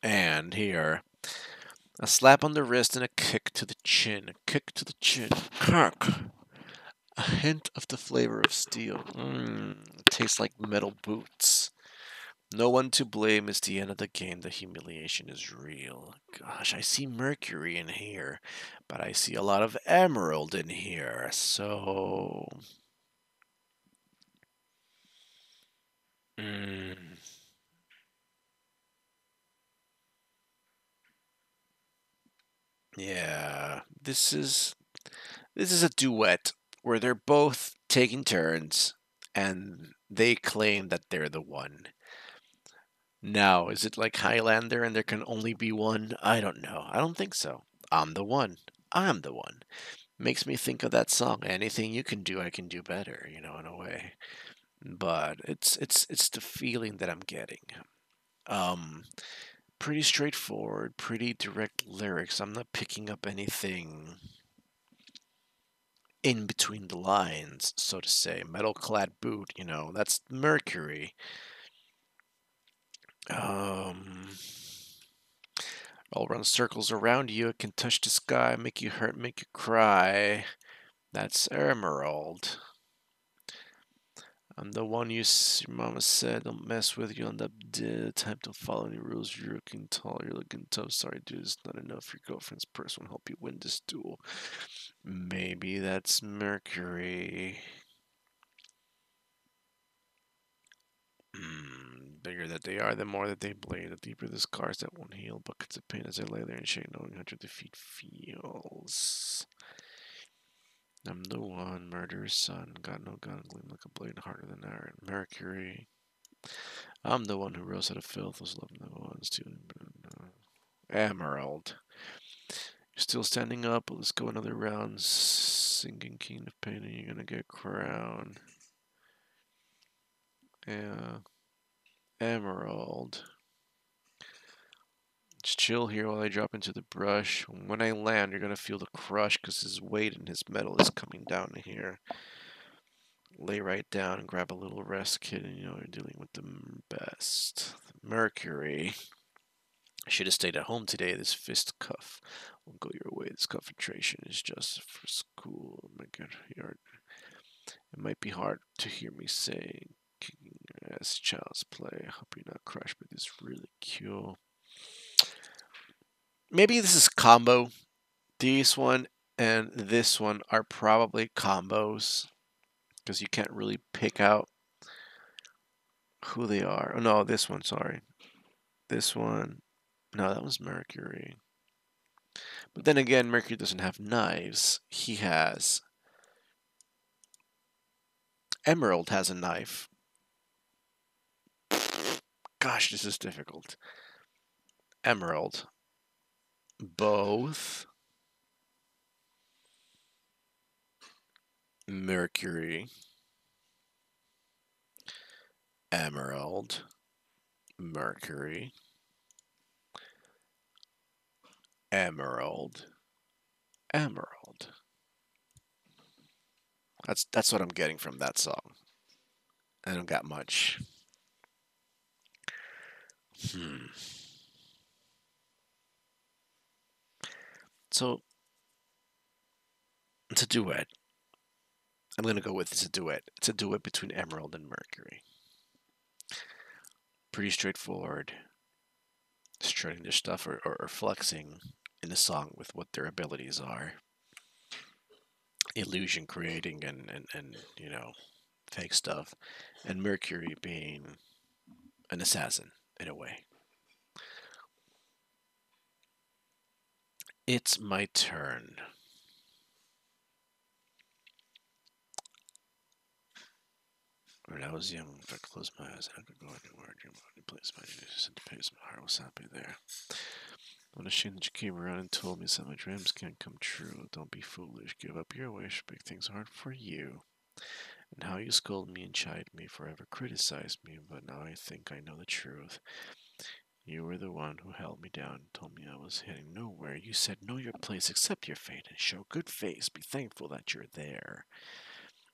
And here, a slap on the wrist and a kick to the chin. A kick to the chin. Kirk. A hint of the flavor of steel. Tastes like metal boots. No one to blame. It's the end of the game. The humiliation is real. Gosh, I see mercury in here, but I see a lot of emerald in here. So, mm, yeah, this is a duet where they're both taking turns, and they claim that they're the one. Now, is it like Highlander and there can only be one? I don't know. I don't think so. I'm the one. I'm the one. Makes me think of that song. Anything you can do, I can do better. In a way. But it's the feeling that I'm getting. Um, Pretty straightforward, pretty direct lyrics. I'm not picking up anything in between the lines, so to say. Metal clad boot, that's Mercury. Um, I'll run circles around you. It can touch the sky, make you hurt, make you cry. That's Emerald. I'm the one your mama said don't mess with. You end up dead. Time to follow any rules. You're looking tall. You're looking tough. Sorry, dude. It's not enough. Your girlfriend's purse won't help you win this duel. Maybe that's Mercury. Bigger that they are, the more that they bleed. The deeper the scars that won't heal. Buckets of pain as I lay there and shake, knowing how to defeat feels. I'm the one, murderous son. Got no gun, gleam like a blade, harder than iron. Mercury. I'm the one who rose out of filth, was loving the ones too. Emerald. You're still standing up, but let's go another round. Singing King of Pain, and you're gonna get crowned. Yeah. Emerald. Just chill here while I drop into the brush. When I land, you're gonna feel the crush because his weight and his metal is coming down here. Lay right down and grab a little rest, kid, and you're dealing with the best. Mercury. I should have stayed at home today. This fist cuff won't go your way. This concentration is just for school. Oh my god, it might be hard to hear me say as child's play. I hope you're not crushed, but this is really cute. Maybe this is combo. This one and this one are probably combos because you can't really pick out who they are. Oh no, this one, sorry. This one. No, that was Mercury. But then again, Mercury doesn't have knives. He has. Emerald has a knife. Gosh, this is difficult. Emerald. Both. Mercury. Emerald. Mercury. Emerald. Emerald. That's what I'm getting from that song. I don't got much. Hmm. So it's a duet. I'm gonna go with it's a duet. It's a duet between Emerald and Mercury. Pretty straightforward. Strutting their stuff or flexing in the song with what their abilities are. Illusion creating and fake stuff. And Mercury being an assassin in a way. It's my turn. When I was young, if I closed my eyes, I could go anywhere, dream of any place, my news and pace. My heart was happy there. What a shame that you came around and told me that my dreams can't come true. Don't be foolish. Give up your wish. Big things aren't for you. And how you scold me and chide me, forever criticized me, but now I think I know the truth. You were the one who held me down, told me I was heading nowhere. You said, know your place, accept your fate, and show good face. Be thankful that you're there.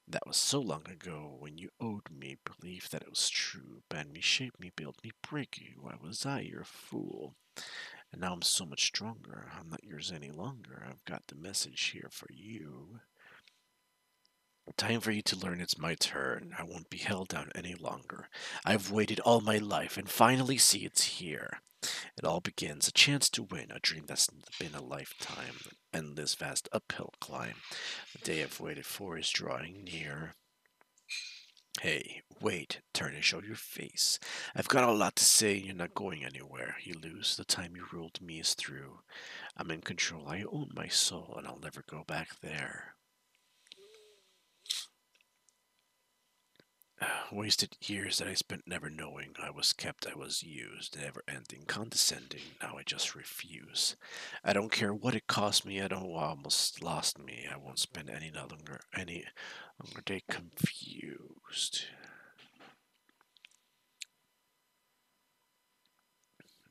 That was so long ago when you owed me belief that it was true. Bend me, shape me, build me, break you. Why was I your fool? And now I'm so much stronger. I'm not yours any longer. I've got the message here for you. Time for you to learn it's my turn. I won't be held down any longer. I've waited all my life and finally see it's here. It all begins a chance to win, a dream that's been a lifetime, endless vast uphill climb. The day I've waited for is drawing near. Hey, wait, turn and show your face. I've got a lot to say, and you're not going anywhere. You lose, the time you ruled me is through. I'm in control, I own my soul, and I'll never go back there. Wasted years that I spent never knowing I was kept, I was used, never ending, condescending. Now I just refuse. I don't care what it cost me. I don't almost lost me. I won't spend any longer day confused.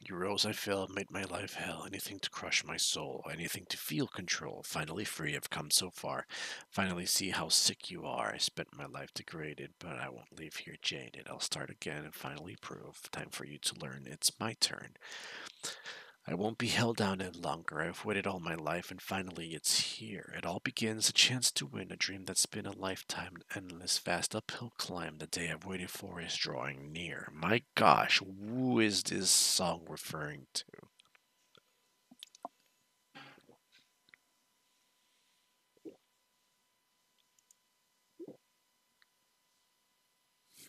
You rose, I fell, made my life hell. Anything to crush my soul, anything to feel control. Finally free, I've come so far. Finally see how sick you are. I spent my life degraded, but I won't leave here jaded. I'll start again and finally prove. Time for you to learn it's my turn. I won't be held down any longer. I've waited all my life, and finally it's here. It all begins, a chance to win, a dream that's been a lifetime, an endless, vast uphill climb. The day I've waited for is drawing near. My gosh, who is this song referring to?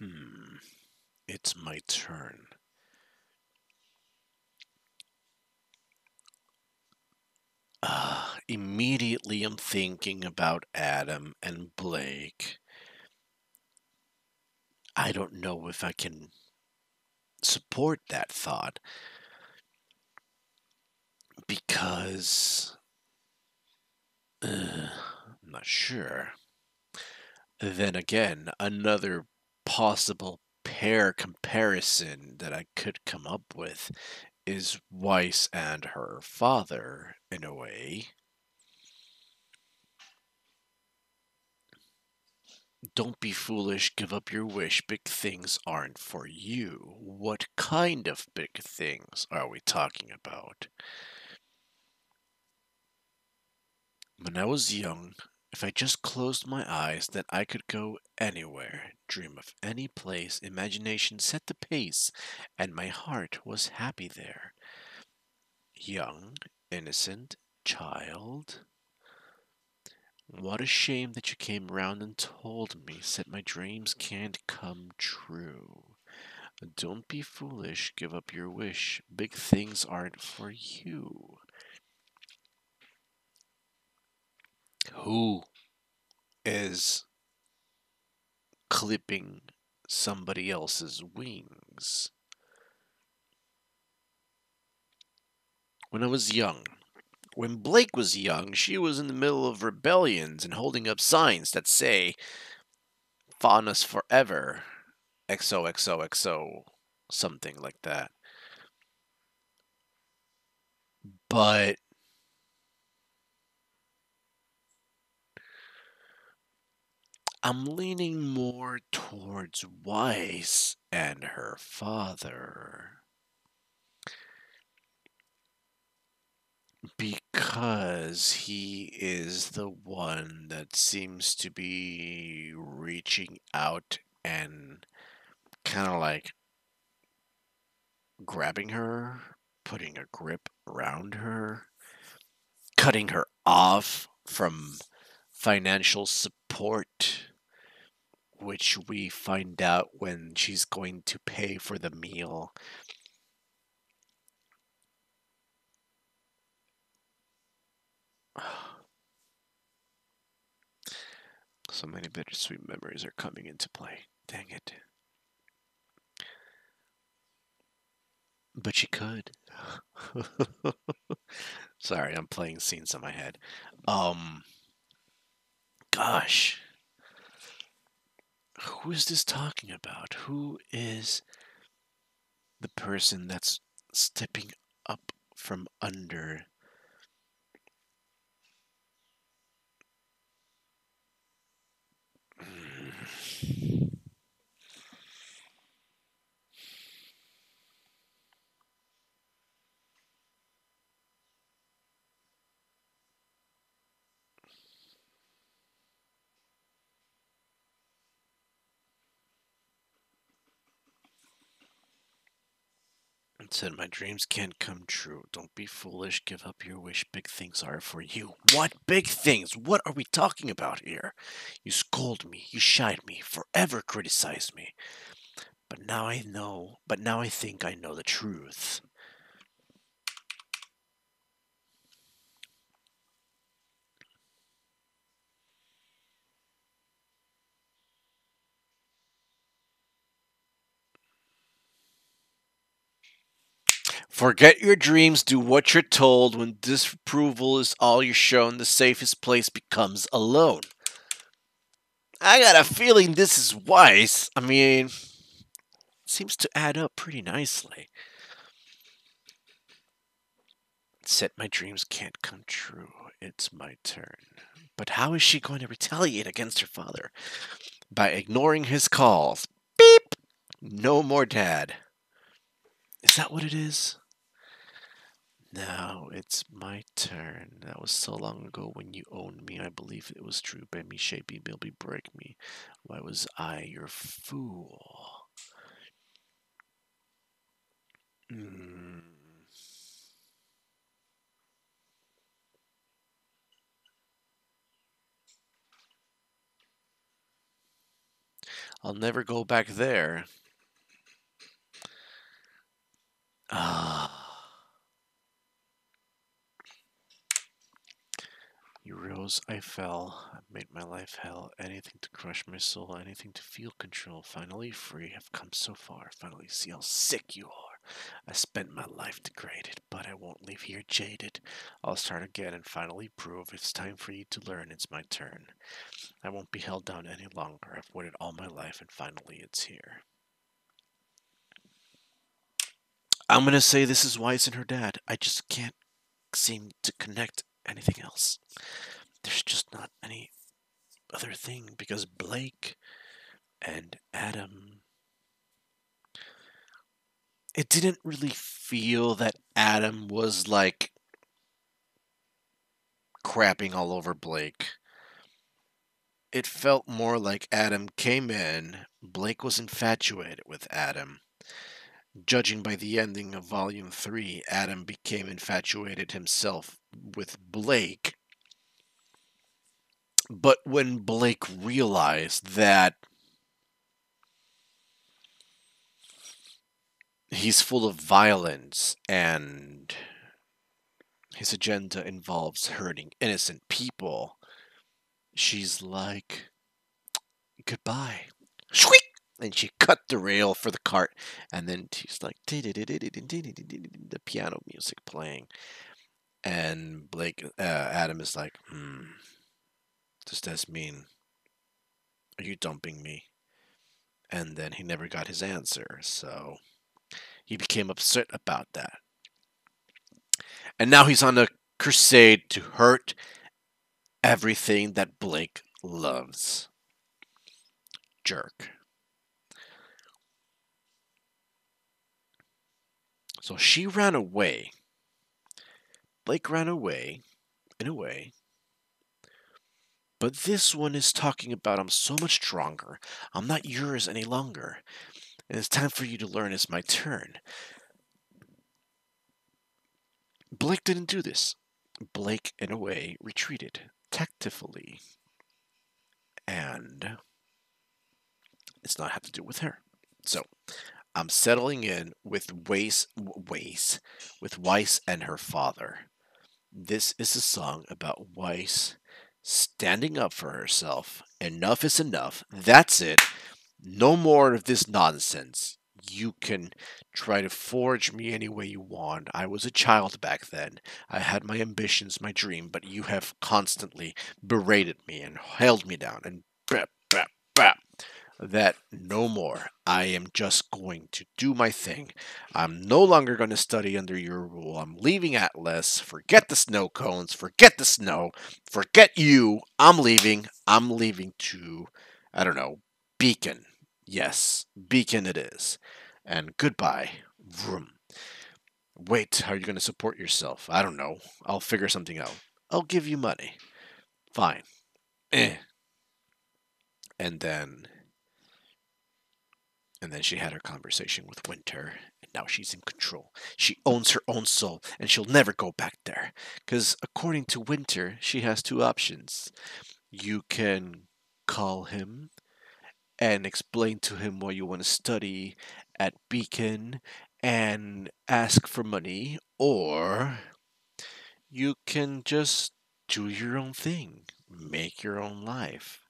Hmm, it's my turn. Immediately I'm thinking about Adam and Blake. I don't know if I can support that thought because I'm not sure. Then again, another possible pair comparison that I could come up with is Weiss and her father, in a way. Don't be foolish, give up your wish. Big things aren't for you. What kind of big things are we talking about? When I was young, if I just closed my eyes, then I could go anywhere, dream of any place, imagination set the pace, and my heart was happy there. Young, innocent, child. What a shame that you came round and told me, said my dreams can't come true. Don't be foolish, give up your wish. Big things aren't for you. Who is clipping somebody else's wings? When I was young, when Blake was young, she was in the middle of rebellions and holding up signs that say, Fawn us forever. XOXOXO. Something like that. But I'm leaning more towards Weiss and her father. Because he is the one that seems to be reaching out and kind of like grabbing her, putting a grip around her, cutting her off from financial support, which we find out when she's going to pay for the meal. So many bittersweet memories are coming into play. Dang it. But she could. Sorry, I'm playing scenes in my head. Um, Gosh, who is this talking about? Who is the person that's stepping up from under? It said, my dreams can't come true. Don't be foolish. Give up your wish. Big things are for you. What big things? What are we talking about here? You scold me. You chide me. Forever criticize me. But now I know. But now I think I know the truth. Forget your dreams, do what you're told. When disapproval is all you're shown, the safest place becomes alone. I got a feeling this is wise. I mean, seems to add up pretty nicely. Said my dreams can't come true. It's my turn. But how is she going to retaliate against her father? By ignoring his calls. Beep! No more dad. Is that what it is? Now it's my turn. That was so long ago when you owned me. I believe it was true. Bend me, shape me, build me, break me. Why was I your fool? Hmm. I'll never go back there. Ah. You rose, I fell. I made my life hell. Anything to crush my soul, anything to feel control. Finally free, I've come so far. Finally see how sick you are. I spent my life degraded, but I won't leave here jaded. I'll start again and finally prove it's time for you to learn it's my turn. I won't be held down any longer. I've waited all my life and finally it's here. I'm gonna say this is Wise and her dad. I just can't seem to connect anything else. There's just not any other thing because Blake and Adam. It didn't really feel that Adam was like crapping all over Blake. It felt more like Adam came in, Blake was infatuated with Adam. Judging by the ending of Volume 3, Adam became infatuated himself with Blake. But when Blake realized that he's full of violence and his agenda involves hurting innocent people, she's like, goodbye. Shweek! And she cut the rail for the cart, and then she's like, the piano music playing. And Adam is like, does this mean, are you dumping me? And then he never got his answer, so he became upset about that. And now he's on a crusade to hurt everything that Blake loves. Jerk. So she ran away. Blake ran away, in a way. But this one is talking about I'm so much stronger. I'm not yours any longer. And it's time for you to learn it's my turn. Blake didn't do this. Blake, in a way, retreated tactfully. And it's not have to do with her. So I'm settling in with with Weiss and her father. This is a song about Weiss standing up for herself. Enough is enough. That's it. No more of this nonsense. You can try to forge me any way you want. I was a child back then. I had my ambitions, my dream, but you have constantly berated me and held me down and blah, blah, blah. That no more. I am just going to do my thing. I'm no longer going to study under your rule. I'm leaving Atlas. Forget the snow cones. Forget the snow. Forget you. I'm leaving. I'm leaving to, I don't know, Beacon. Yes, Beacon it is. And goodbye. Vroom. Wait, how are you going to support yourself? I don't know. I'll figure something out. I'll give you money. Fine. Eh. And then And then she had her conversation with Winter, and now she's in control. She owns her own soul, and she'll never go back there. Because according to Winter, she has two options. You can call him and explain to him why you want to study at Beacon and ask for money, or you can just do your own thing, make your own life,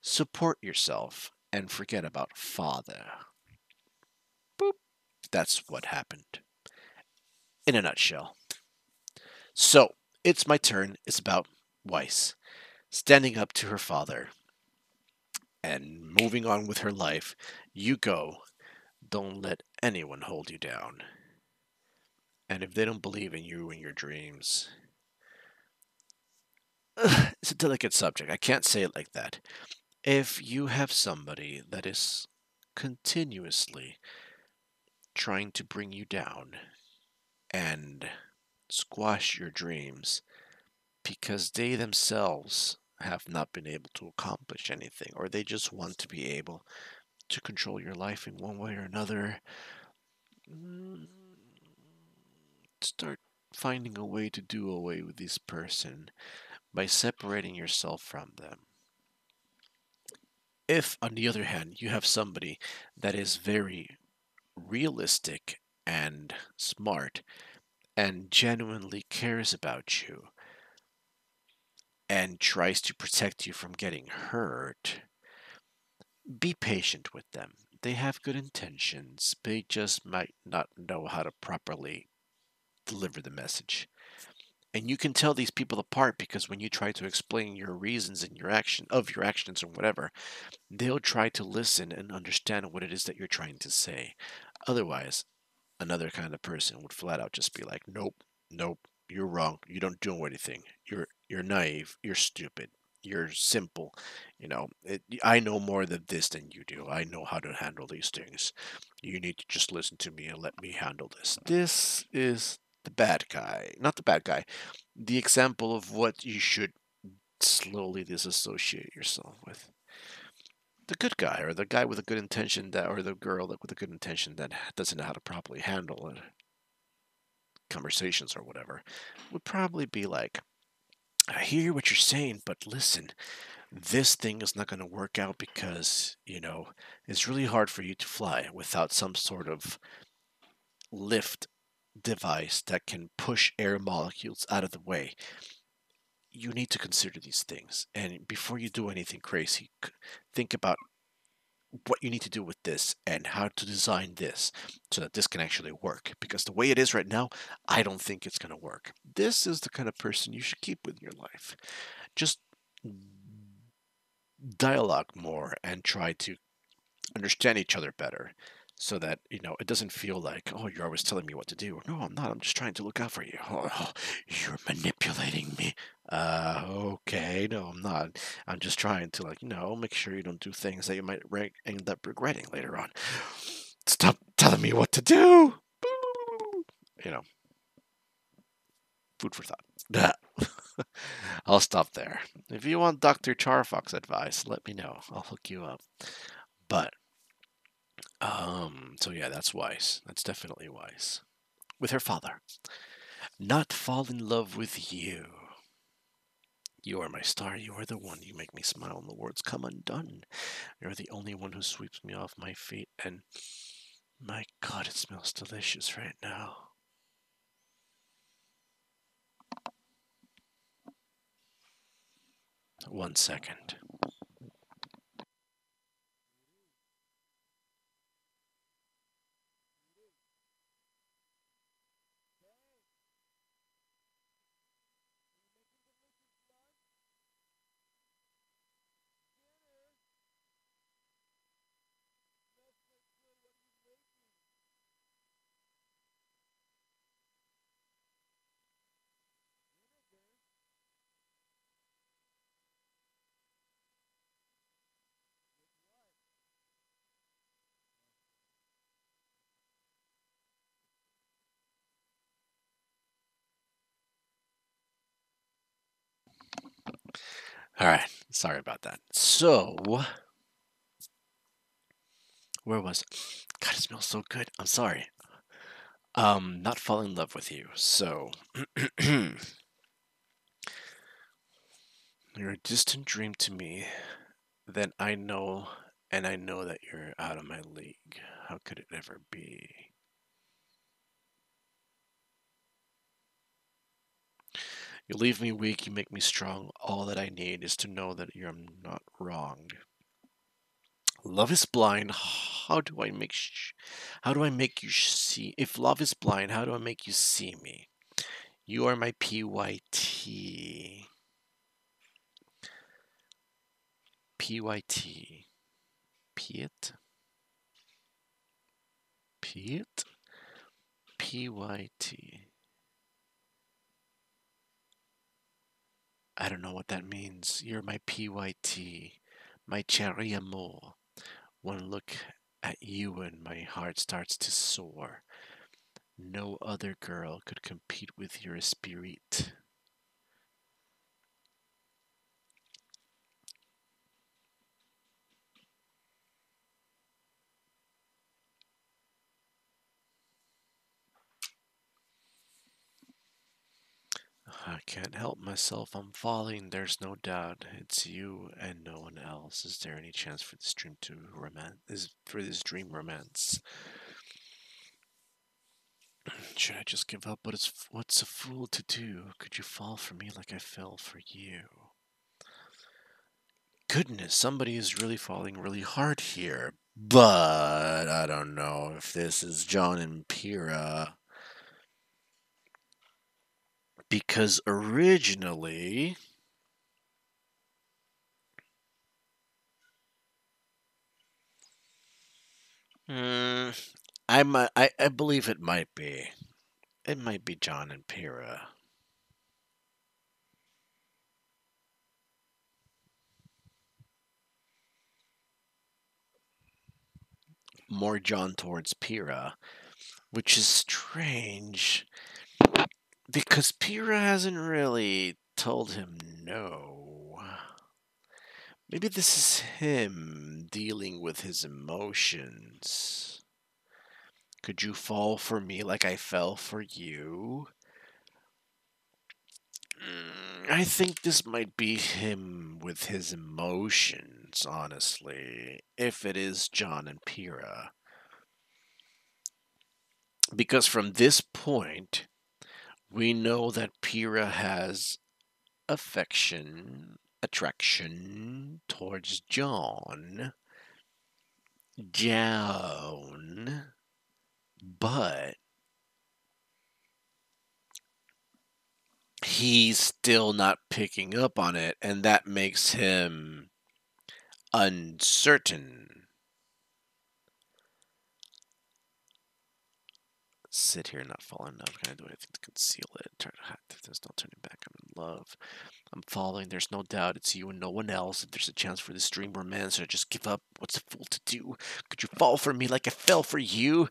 support yourself, and forget about father. Boop. That's what happened in a nutshell. So, it's my turn. It's about Weiss standing up to her father and moving on with her life. You go. Don't let anyone hold you down. And if they don't believe in you and your dreams, it's a delicate subject. I can't say it like that. If you have somebody that is continuously trying to bring you down and squash your dreams, because they themselves have not been able to accomplish anything, or they just want to be able to control your life in one way or another. mm, Start finding a way to do away with this person by separating yourself from them. If, on the other hand, you have somebody that is very realistic and smart and genuinely cares about you and tries to protect you from getting hurt, be patient with them. They have good intentions. They just might not know how to properly deliver the message. And you can tell these people apart because when you try to explain your reasons and your actions or whatever, they'll try to listen and understand what it is that you're trying to say. Otherwise, another kind of person would flat out just be like, "Nope, nope, you're wrong. You don't do anything. You're naive. You're stupid. You're simple. I know more than this than you do. I know how to handle these things. You need to just listen to me and let me handle this." This is the bad guy, not the bad guy. The example of what you should slowly disassociate yourself with. The good guy, or the guy with a good intention, that, or the girl that with a good intention that doesn't know how to properly handle it, conversations or whatever, would probably be like, "I hear what you're saying, but listen, this thing is not going to work out because, it's really hard for you to fly without some sort of lift device that can push air molecules out of the way. You need to consider these things. And before you do anything crazy, think about what you need to do with this and how to design this so that this can actually work. Because the way it is right now, I don't think it's going to work. This is the kind of person you should keep with your life. Just dialogue more and try to understand each other better so that it doesn't feel like, oh, you're always telling me what to do. No, I'm not. I'm just trying to look out for you. Oh, you're manipulating me. Okay, no, I'm not. I'm just trying to, like, make sure you don't do things that you might end up regretting later on. Stop telling me what to do. you know Food for thought. I'll stop there. If you want Dr. CharFox advice, let me know. I'll hook you up. But so yeah, that's wise. That's definitely wise. With her father. Not fall in love with you. You are my star. You are the one. You make me smile and the words come undone. You're the only one who sweeps me off my feet. And my God, it smells delicious right now. One second. All right. Sorry about that. So, where was God, it smells so good. I'm sorry. Not fall in love with you. So, you're a distant dream to me. Then I know, and I know that you're out of my league. How could it ever be? You leave me weak, you make me strong. All that I need is to know that you're not wrong. Love is blind. How do I make you see? If love is blind, how do I make you see me? You are my PYT. PYT. Piet? Piet? PYT. I don't know what that means. You're my PYT. My cherry amour. One look at you and my heart starts to soar. No other girl could compete with your spirit. I can't help myself. I'm falling. There's no doubt. It's you and no one else. Is there any chance for this dream to romance? Is for this dream romance? Should I just give up? What's a fool to do? Could you fall for me like I fell for you? Goodness, somebody is really falling really hard here. But I don't know if this is John and Pyrrha. Because originally, hmm, I believe it might be. It might be John and Pyrrha. More John towards Pyrrha, which is strange because Pyrrha hasn't really told him no. Maybe this is him dealing with his emotions. Could you fall for me like I fell for you? I think this might be him with his emotions, honestly, if it is John and Pyrrha. Because from this point, we know that Pyrrha has affection, attraction towards John, but he's still not picking up on it, and that makes him uncertain. Sit here and not fall in love. Can I do anything to conceal it? Try to hide. There's no turning back. I'm in love. I'm falling. There's no doubt. It's you and no one else. If there's a chance for this dream romance, or just give up. What's a fool to do? Could you fall for me like I fell for you?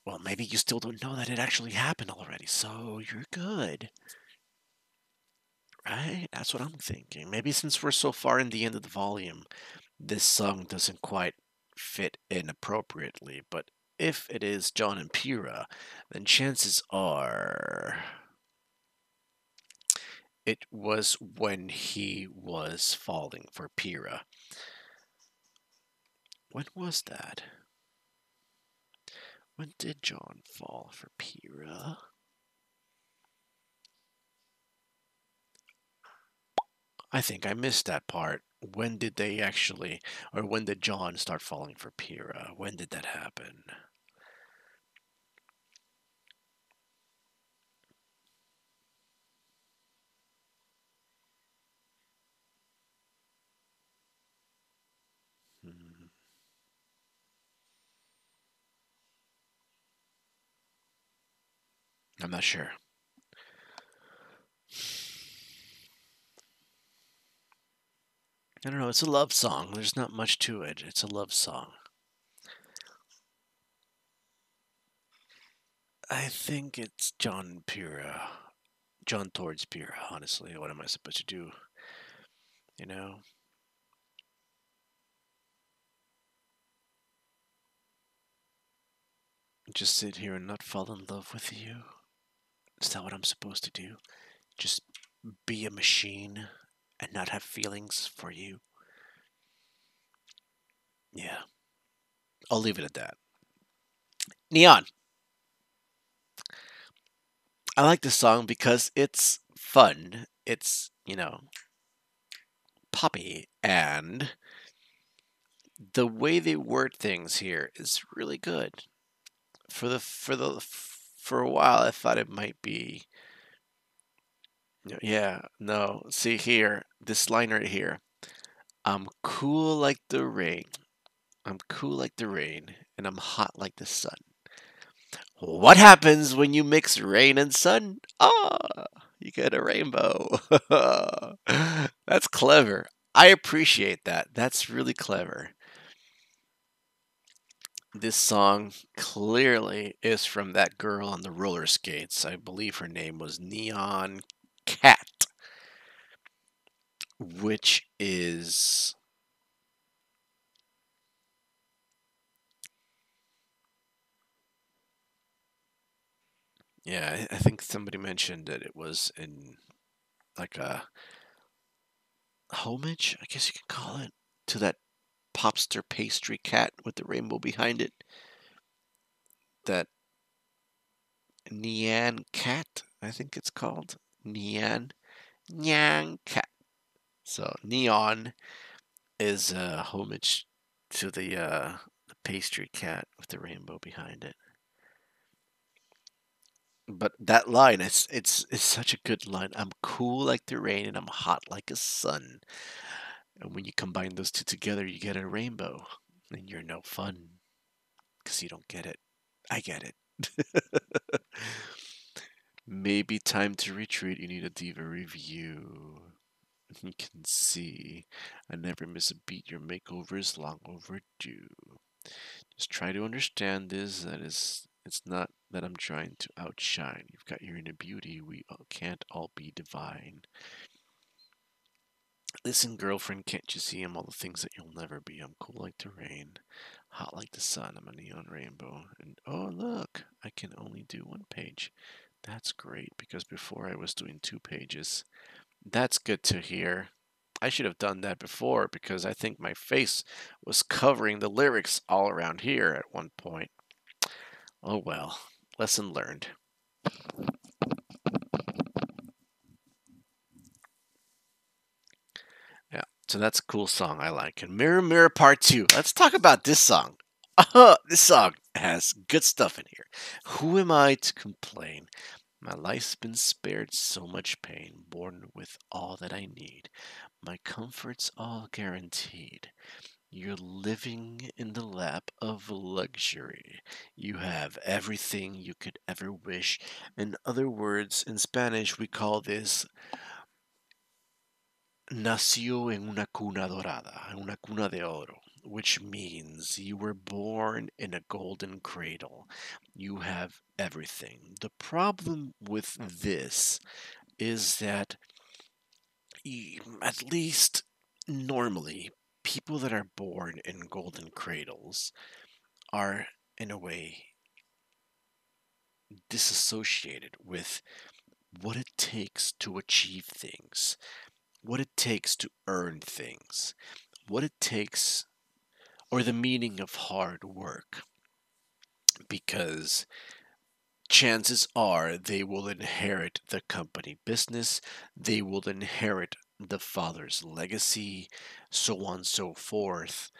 Well, maybe you still don't know that it actually happened already, so you're good. Right? That's what I'm thinking. Maybe since we're so far in the end of the volume, this song doesn't quite fit in appropriately, but if it is John and Pyrrha, then chances are it was when he was falling for Pyrrha. When was that? When did John fall for Pyrrha? I think I missed that part. When did they actually, or when did John start falling for Pyrrha? When did that happen? Hmm, I'm not sure. I don't know. It's a love song. There's not much to it. It's a love song. I think it's John Pyrrha. John towards Pyrrha, honestly. What am I supposed to do? You know, just sit here and not fall in love with you. Is that what I'm supposed to do? Just be a machine and not have feelings for you? Yeah, I'll leave it at that. Neon. I like this song because it's fun. It's, poppy, and the way they word things here is really good. For a while I thought it might be, yeah, no. See here, this line right here. I'm cool like the rain. I'm cool like the rain, and I'm hot like the sun. What happens when you mix rain and sun? Ah, you get a rainbow. That's clever. I appreciate that. That's really clever. This song clearly is from that girl on the roller skates. I believe her name was Neon Cat, which is, yeah, I think somebody mentioned that it was in like a homage, I guess you could call it, to that popster pastry cat with the rainbow behind it. That Nyan Cat, I think it's called. Nyan. Nyan Cat. So Neon is a homage to the pastry cat with the rainbow behind it. But that line, it's such a good line. I'm cool like the rain and I'm hot like a sun. And when you combine those two together, you get a rainbow. And you're no fun because you don't get it. I get it. Maybe time to retreat. You need a diva review. You can see I never miss a beat. Your makeover is long overdue. Just try to understand this. That is, it's not that I'm trying to outshine. You've got your inner beauty. We can't all be divine. Listen, girlfriend, can't you see I'm all the things that you'll never be? I'm cool like the rain, hot like the sun. I'm a neon rainbow. And oh, look, I can only do one page. That's great because before I was doing 2 pages. That's good to hear. I should have done that before because I think my face was covering the lyrics all around here at one point. Oh well, lesson learned. Yeah, so that's a cool song I like. And Mirror Mirror Part 2. Let's talk about this song. This song has good stuff in here. Who am I to complain? My life's been spared so much pain, born with all that I need. My comfort's all guaranteed. You're living in the lap of luxury. You have everything you could ever wish. In other words, in Spanish, we call this nació en una cuna dorada, en una cuna de oro, which means you were born in a golden cradle. You have everything. The problem with this is that, at least normally, people that are born in golden cradles are, in a way, disassociated with what it takes to achieve things, what it takes to earn things, what it takes, or the meaning of hard work. Because chances are they will inherit the company business, they will inherit the father's legacy, so on and so forth.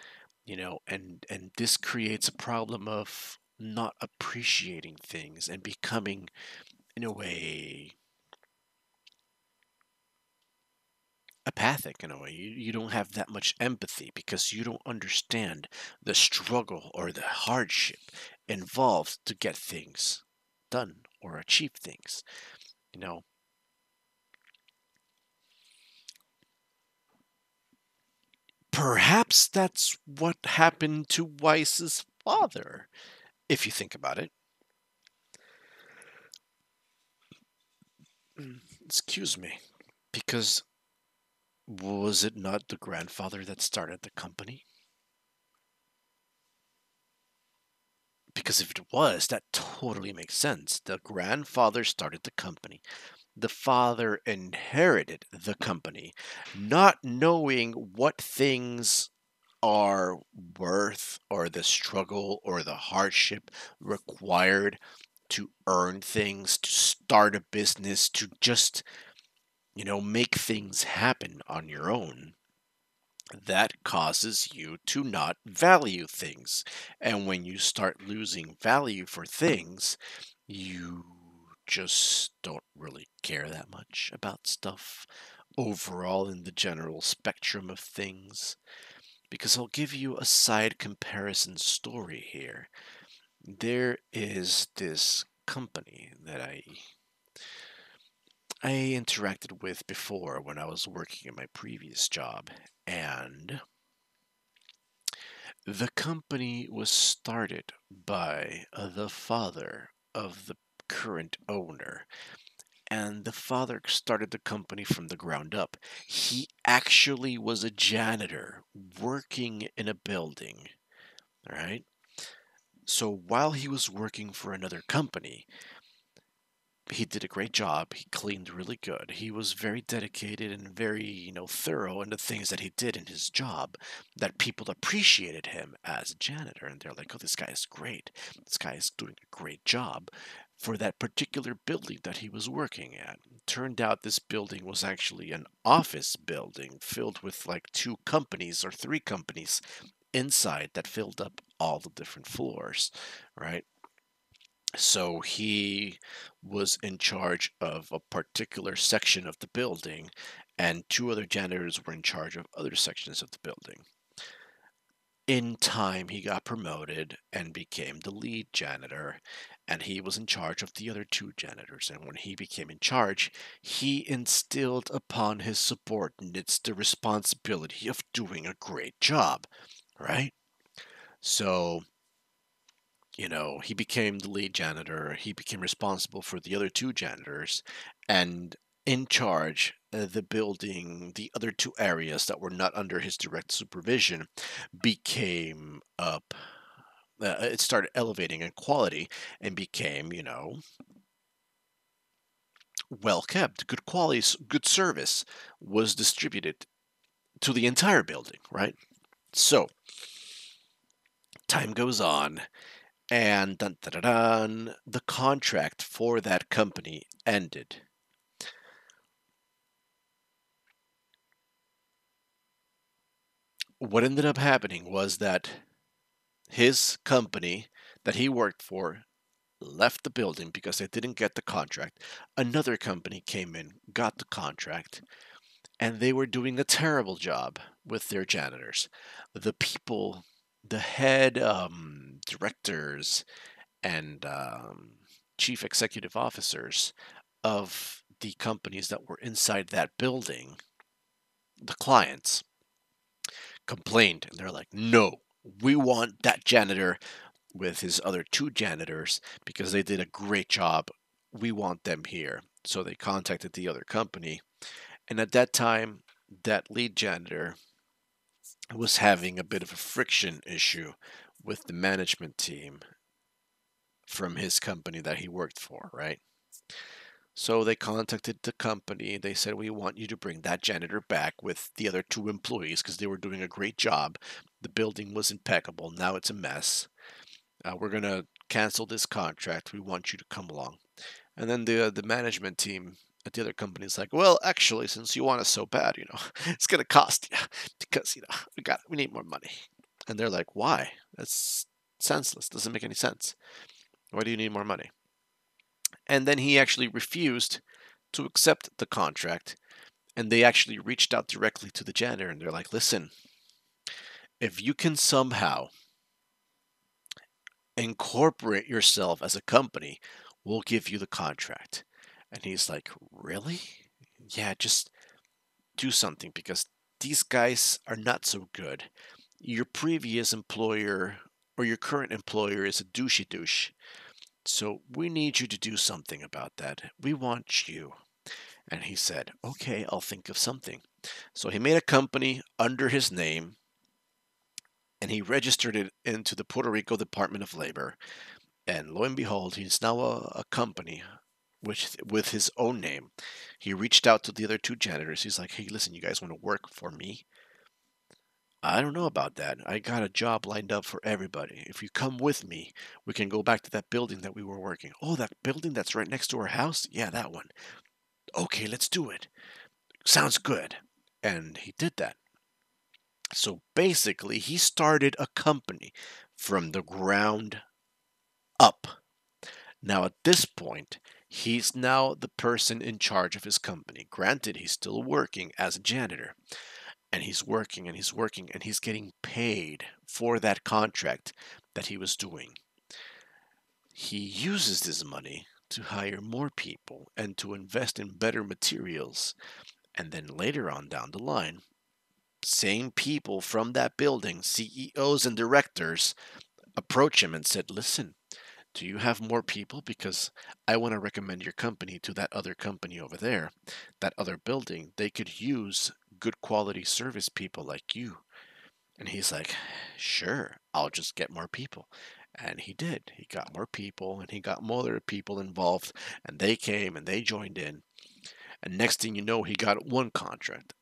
And this creates a problem of not appreciating things and becoming, in a way, apathic. In a way, you don't have that much empathy because you don't understand the struggle or the hardship involved to get things done or achieve things. you know Perhaps that's what happened to Weiss's father, if you think about it. Excuse me. Because Was it not the grandfather that started the company? Because if it was, that totally makes sense. The grandfather started the company. The father inherited the company, not knowing what things are worth or the struggle or the hardship required to earn things, to start a business, to just, make things happen on your own. That causes you to not value things. And when you start losing value for things, you just don't really care that much about stuff overall in the general spectrum of things. Because I'll give you a side comparison story here. There is this company that I interacted with before when I was working in my previous job, and the company was started by the father of the current owner, and the father started the company from the ground up. He actually was a janitor working in a building, all right? So while he was working for another company, he did a great job. He cleaned really good. He was very dedicated and very, thorough in the things that he did in his job, that people appreciated him as a janitor. And they're like, oh, this guy is great. This guy is doing a great job for that particular building that he was working at. Turned out this building was actually an office building filled with like two companies or three companies inside that filled up all the different floors, right? So he was in charge of a particular section of the building, and two other janitors were in charge of other sections of the building. In time, he got promoted and became the lead janitor, and he was in charge of the other two janitors. And when he became in charge, he instilled upon his subordinates the responsibility of doing a great job, right? So he became the lead janitor. He became responsible for the other two janitors and in charge the building, the other two areas that were not under his direct supervision became up. It started elevating in quality and became, well kept. Good quality, good service was distributed to the entire building, right? So time goes on, and dun, dun, dun, dun, the contract for that company ended. What ended up happening was that his company that he worked for left the building because they didn't get the contract. Another company came in, got the contract, and they were doing a terrible job with their janitors. The people, the head directors and chief executive officers of the companies that were inside that building, the clients, complained. And they're like, no, we want that janitor with his other two janitors because they did a great job. We want them here. So they contacted the other company. And at that time, that lead janitor was having a bit of a friction issue with the management team from his company that he worked for, right? So they contacted the company. They said, we want you to bring that janitor back with the other two employees because they were doing a great job. The building was impeccable. Now it's a mess. We're going to cancel this contract. We want you to come along. And then the management team at the other company is like, well, actually, since you want us so bad, it's going to cost you because, we need more money. And they're like, why? That's senseless. Doesn't make any sense. Why do you need more money? And then he actually refused to accept the contract. And they actually reached out directly to the janitor and they're like, listen, if you can somehow incorporate yourself as a company, we'll give you the contract. And he's like, really? Yeah, just do something because these guys are not so good. Your previous employer or your current employer is a douchey douche. So we need you to do something about that. We want you. And he said, okay, I'll think of something. So he made a company under his name and he registered it into the Puerto Rico Department of Labor. And lo and behold, he's now a company with his own name. He reached out to the other two janitors. He's like, "Hey, listen, you guys want to work for me? I don't know about that. I got a job lined up for everybody. If you come with me, we can go back to that building that we were working. Oh, that building that's right next to our house? Yeah, that one. Okay, let's do it. Sounds good." And he did that. So basically, he started a company from the ground up. Now, at this point, he's now the person in charge of his company. Granted, he's still working as a janitor, and he's working and he's working and he's getting paid for that contract that he was doing. He uses this money to hire more people and to invest in better materials. And then later on down the line, same people from that building, CEOs and directors, approach him and said, "Listen, do you have more people? Because I want to recommend your company to that other company over there, that other building. They could use good quality service people like you." And he's like, "Sure, I'll just get more people." And he did. He got more people and he got more other people involved. And they came and they joined in. And next thing you know, he got one contract,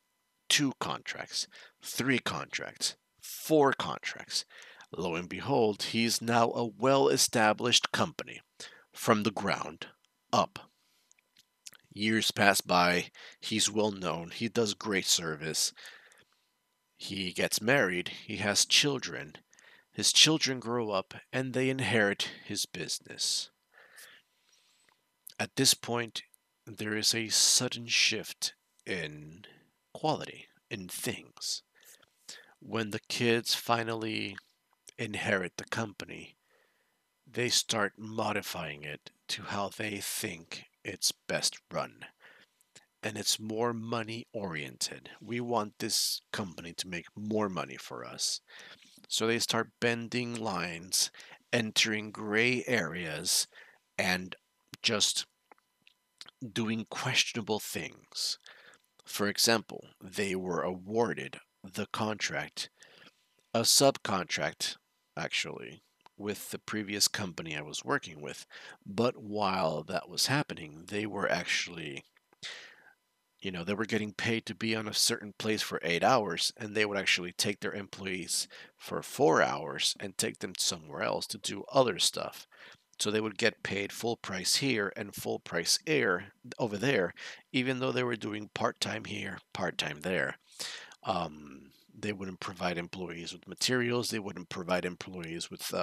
two contracts, three contracts, four contracts. Lo and behold, he's now a well established company from the ground up. Years pass by, he's well known, he does great service, he gets married, he has children. His children grow up and they inherit his business. At this point, there is a sudden shift in quality, in things. When the kids finally inherit the company, they start modifying it to how they think it's best run. And it's more money oriented. We want this company to make more money for us. So they start bending lines, entering gray areas, and just doing questionable things. For example, they were awarded the contract, a subcontract, actually, with the previous company I was working with. But while that was happening, they were actually, they were getting paid to be on a certain place for 8 hours, and they would actually take their employees for 4 hours and take them somewhere else to do other stuff. So they would get paid full price here and full price air over there, even though they were doing part time here, part time there. They wouldn't provide employees with materials. They wouldn't provide employees with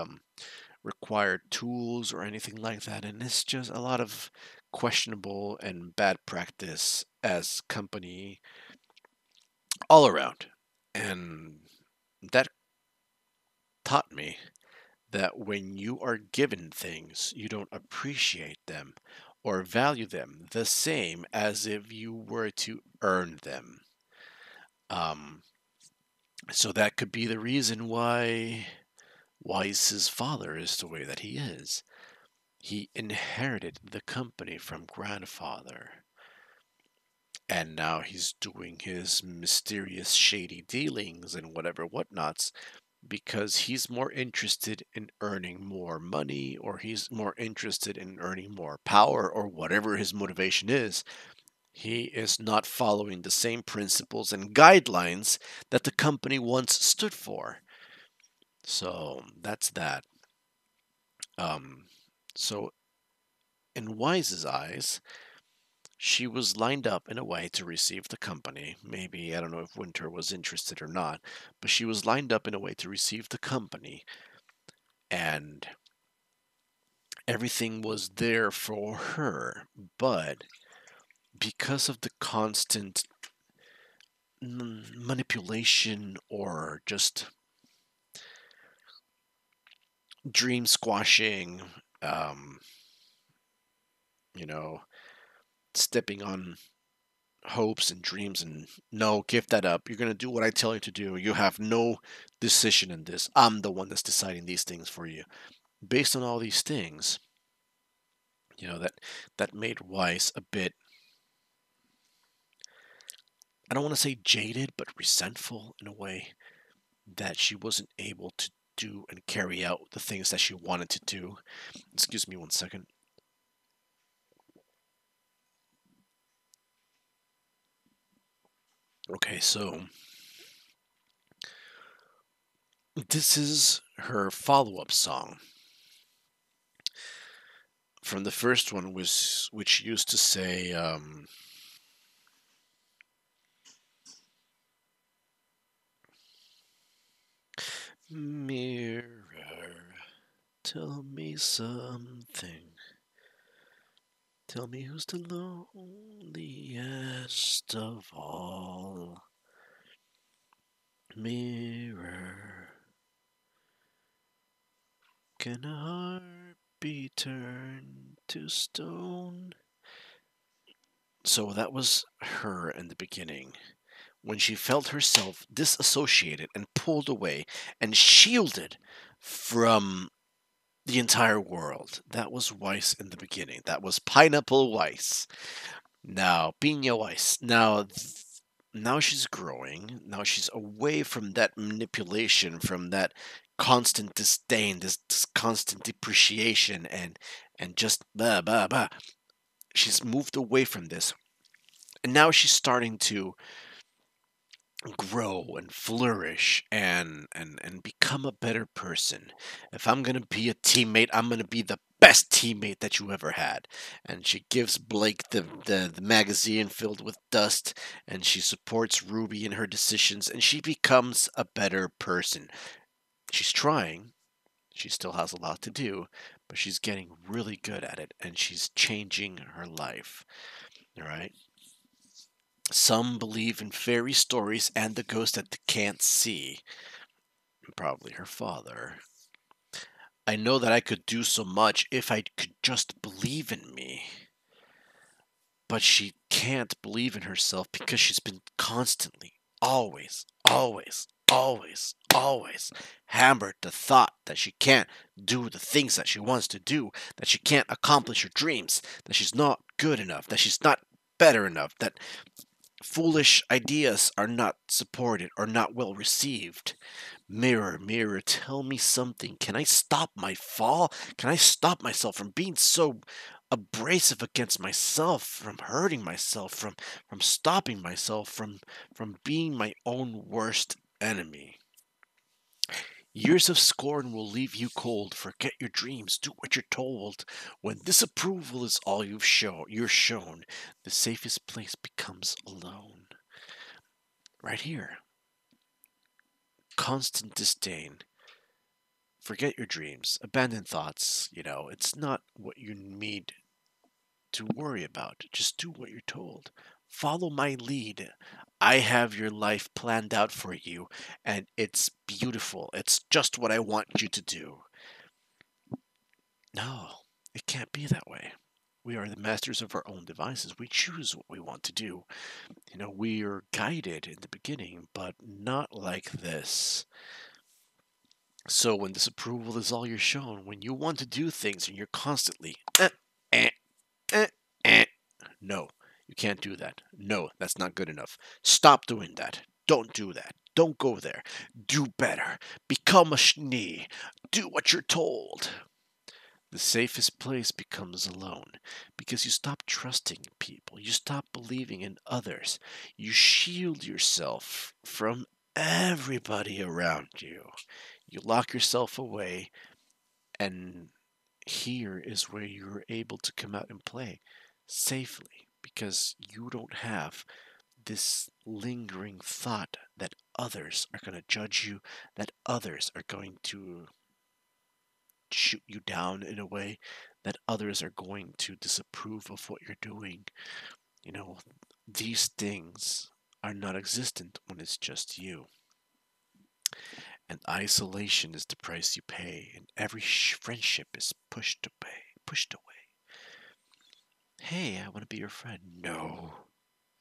required tools or anything like that. And it's just a lot of questionable and bad practice as company all around. And that taught me that when you are given things, you don't appreciate them or value them the same as if you were to earn them. Um, so that could be the reason why Wise's father is the way that he is. He inherited the company from grandfather, and now he's doing his mysterious shady dealings and whatever whatnots because he's more interested in earning more money or he's more interested in earning more power or whatever his motivation is. He is not following the same principles and guidelines that the company once stood for. So that's that. Um, so in Wise's eyes, she was lined up in a way to receive the company. Maybe, I don't know if Winter was interested or not, but she was lined up in a way to receive the company. And everything was there for her. But because of the constant manipulation or just dream squashing, um, you know, stepping on hopes and dreams and no, give that up. You're going to do what I tell you to do. You have no decision in this. I'm the one that's deciding these things for you. Based on all these things, that made Weiss a bit I don't want to say jaded, but resentful in a way that she wasn't able to do and carry out the things that she wanted to do. Excuse me one second. Okay, so this is her follow-up song from the first one, was which used to say, "Mirror, tell me something. Tell me who's the loneliest of all. Mirror, can a heart be turned to stone?" So that was her in the beginning, when she felt herself disassociated and pulled away and shielded from the entire world. That was Weiss in the beginning. That was Pineapple Weiss. Now, Pina Weiss. Now she's growing. Now she's away from that manipulation, from that constant disdain, this constant depreciation, and just blah blah blah. She's moved away from this, and now she's starting to grow and flourish and become a better person. If I'm going to be a teammate, I'm going to be the best teammate that you ever had. And she gives Blake the magazine filled with dust, and she supports Ruby in her decisions, and she becomes a better person. She's trying. She still has a lot to do, but she's getting really good at it, and she's changing her life. All right. Some believe in fairy stories and the ghost that they can't see. Probably her father. I know that I could do so much if I could just believe in me. But she can't believe in herself because she's been constantly, always hammered the thought that she can't do the things that she wants to do, that she can't accomplish her dreams, that she's not good enough, that she's not better enough, that foolish ideas are not supported or not well received. Mirror, mirror, tell me something. Can I stop my fall? Can I stop myself from being so abrasive against myself, from hurting myself, from stopping myself, from being my own worst enemy? Years of scorn will leave you cold. Forget your dreams. Do what you're told. When disapproval is all you're shown, the safest place becomes alone. Right here. Constant disdain. Forget your dreams. Abandon thoughts. It's not what you need to worry about. Just do what you're told. Follow my lead. I have your life planned out for you, and it's beautiful. It's just what I want you to do. No, it can't be that way. We are the masters of our own devices. We choose what we want to do. We are guided in the beginning, but not like this. So when disapproval is all you're shown, when you want to do things and you're constantly, eh, eh, eh. No, you can't do that. No, that's not good enough. Stop doing that. Don't do that. Don't go there. Do better. Become a Schnee. Do what you're told. The safest place becomes alone because you stop trusting people. You stop believing in others. You shield yourself from everybody around you. You lock yourself away, and here is where you're able to come out and play safely because you don't have this lingering thought that others are going to judge you, that others are going to shoot you down in a way, that others are going to disapprove of what you're doing. You know, these things are not existent when it's just you. And isolation is the price you pay, and every friendship is pushed away. Hey, I want to be your friend. No,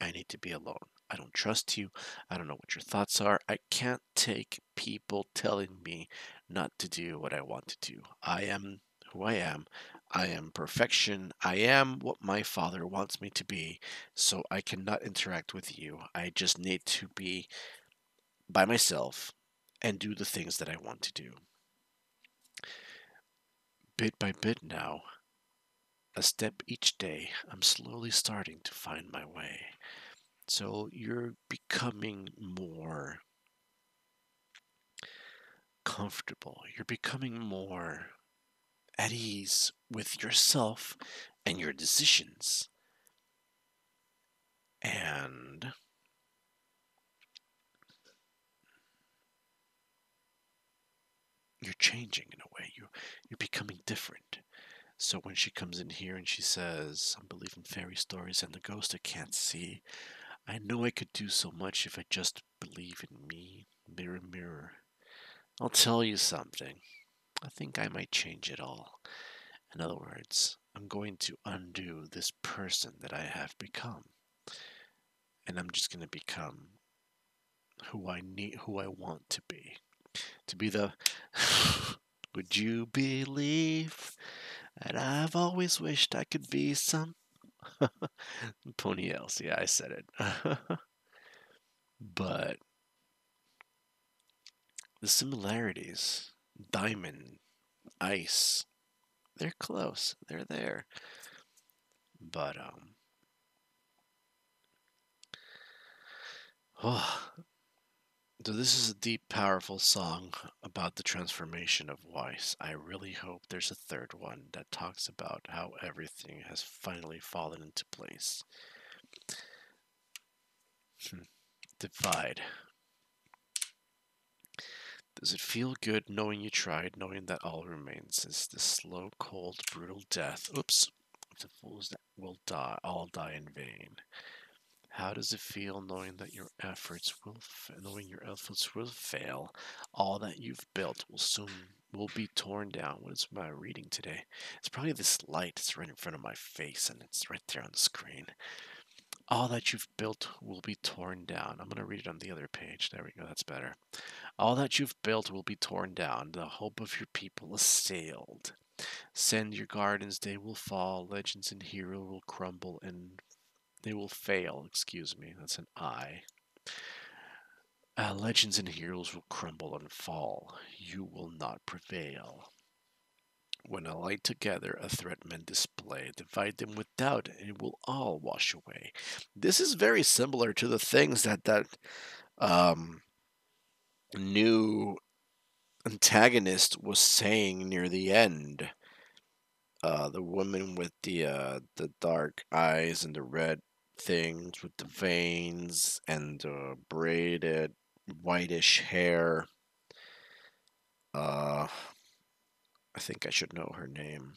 I need to be alone. I don't trust you. I don't know what your thoughts are. I can't take people telling me not to do what I want to do. I am who I am. I am perfection. I am what my father wants me to be, so I cannot interact with you. I just need to be by myself and do the things that I want to do. Bit by bit now, a step each day, I'm slowly starting to find my way. So you're becoming more comfortable. You're becoming more at ease with yourself and your decisions. And you're changing in a way. You're becoming different. So when she comes in here and she says, I believe in fairy stories and the ghost I can't see, I know I could do so much if I just believe in me. Mirror, mirror. I'll tell you something. I think I might change it all. In other words, I'm going to undo this person that I have become. And I'm just going to become who I want to be. To be the would you believe that I've always wished I could be some Pony else? Yeah, I said it. But the similarities, diamond, ice, they're close. They're there. But oh, so this is a deep, powerful song about the transformation of Weiss. I really hope there's a third one that talks about how everything has finally fallen into place. Divide. Does it feel good knowing you tried, knowing that all remains is the slow, cold, brutal death? Oops. The fools that will die, all die in vain. How does it feel knowing that knowing your efforts will fail? All that you've built will be torn down. What is my reading today? It's probably this light. It's right in front of my face, and it's right there on the screen. All that you've built will be torn down. I'm gonna read it on the other page. There we go. That's better. All that you've built will be torn down. The hope of your people assailed. Send your gardens, they will fall. Legends and hero will crumble and they will fail. Excuse me, that's an I. Legends and heroes will crumble and fall. You will not prevail. When allied together, a threat men display. Divide them with doubt, and it will all wash away. This is very similar to the things that um, new antagonist was saying near the end. The woman with the dark eyes and the red things with the veins and the braided whitish hair. Uh, I think I should know her name,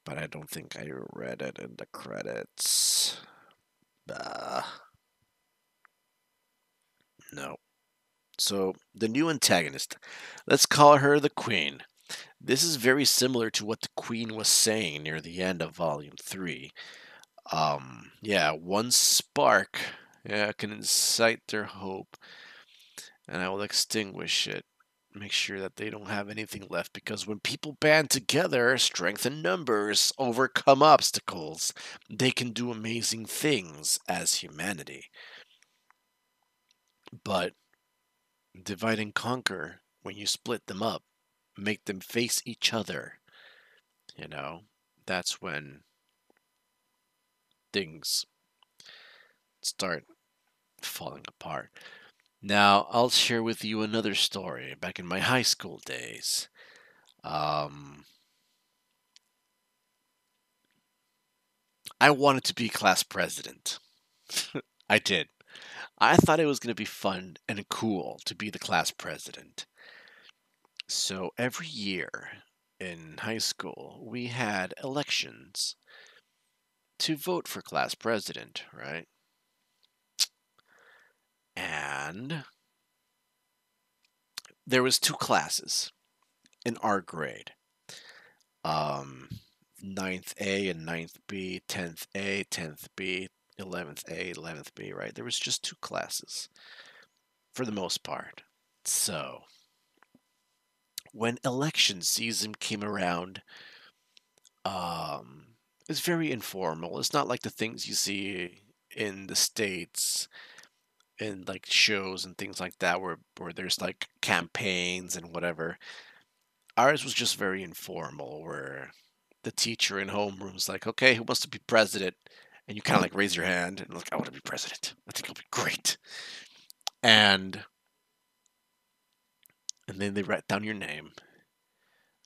but I don't think I read it in the credits. Uh, no. So the new antagonist, let's call her the Queen. This is very similar to what the Queen was saying near the end of Volume 3. Yeah, one spark, yeah, can incite their hope, and I will extinguish it. Make sure that they don't have anything left because when people band together, strength in numbers, overcome obstacles, they can do amazing things as humanity. But divide and conquer, when you split them up, make them face each other, you know, that's when things start falling apart. Now, I'll share with you another story back in my high school days. Um, I wanted to be class president. I did. I thought it was going to be fun and cool to be the class president. So every year in high school, we had elections to vote for class president, right? And there was two classes in our grade. Um, ninth A and ninth B, 10th A, 10th B, 11th A, 11th B, right? There was just two classes for the most part. So when election season came around, um, it's very informal. It's not like the things you see in the States in like shows and things like that where there's like campaigns and whatever. Ours was just very informal where the teacher in homeroom's like, okay, who wants to be president? And you kind of like raise your hand and like, I want to be president. I think it'll be great. And then they write down your name.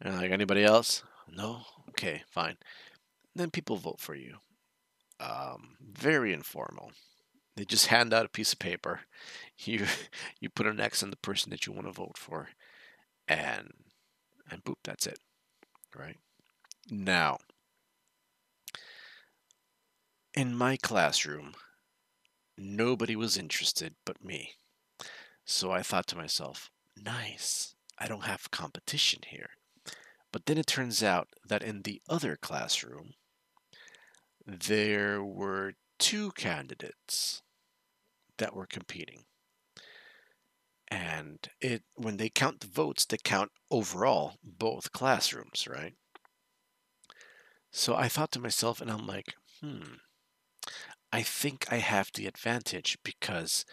And like, anybody else? No? Okay, fine. Then people vote for you. Very informal. They just hand out a piece of paper. You you put an X on the person that you want to vote for, and boop, that's it. Right? Now, in my classroom, nobody was interested but me. So I thought to myself, nice. I don't have competition here. But then it turns out that in the other classroom, there were two candidates that were competing. And it when they count the votes, they count overall both classrooms, right? So I thought to myself, and I'm like, I think I have the advantage because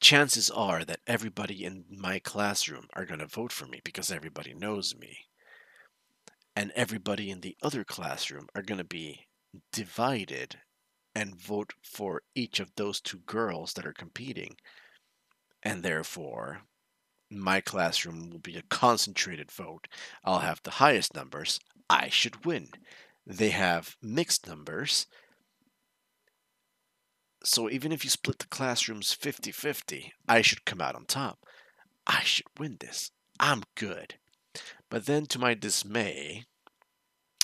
chances are that everybody in my classroom are going to vote for me because everybody knows me. And everybody in the other classroom are going to be divided and vote for each of those two girls that are competing. And therefore, my classroom will be a concentrated vote. I'll have the highest numbers. I should win. They have mixed numbers. So even if you split the classrooms 50-50, I should come out on top. I should win this. I'm good. But then, to my dismay,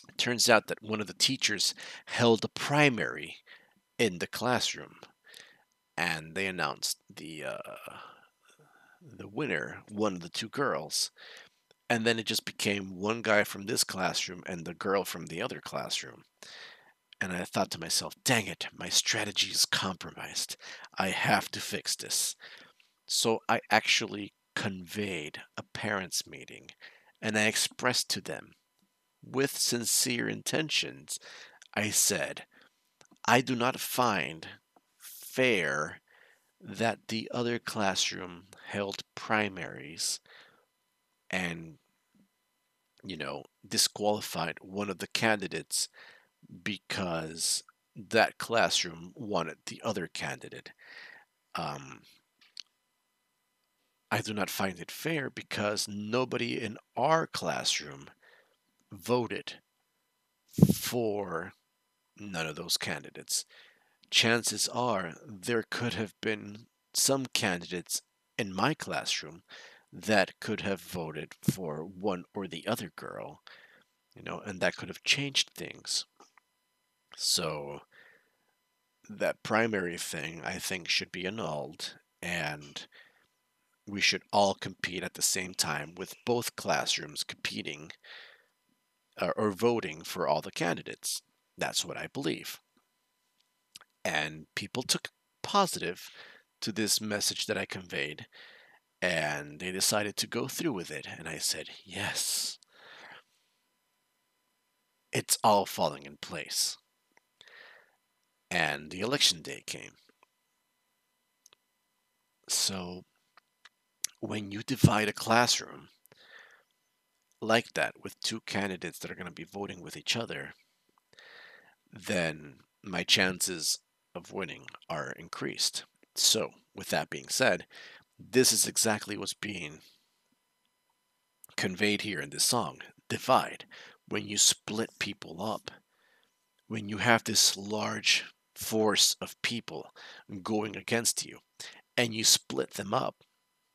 it turns out that one of the teachers held a primary in the classroom, and they announced the winner, one of the two girls. And then it just became one guy from this classroom and the girl from the other classroom. And I thought to myself, dang it, my strategy is compromised. I have to fix this. So I actually conveyed a parents' meeting and I expressed to them, with sincere intentions, I said, I do not find fair that the other classroom held primaries and, disqualified one of the candidates because that classroom wanted the other candidate. Um, I do not find it fair because nobody in our classroom voted for none of those candidates. Chances are there could have been some candidates in my classroom that could have voted for one or the other girl, and that could have changed things. So that primary thing, I think, should be annulled, and we should all compete at the same time with both classrooms competing or voting for all the candidates. That's what I believe. And people took positive to this message that I conveyed, and they decided to go through with it. And I said, yes, it's all falling in place. And the election day came. So when you divide a classroom like that with two candidates that are going to be voting with each other, then my chances of winning are increased. So, with that being said, this is exactly what's being conveyed here in this song. Divide. When you split people up, when you have this large force of people going against you, and you split them up,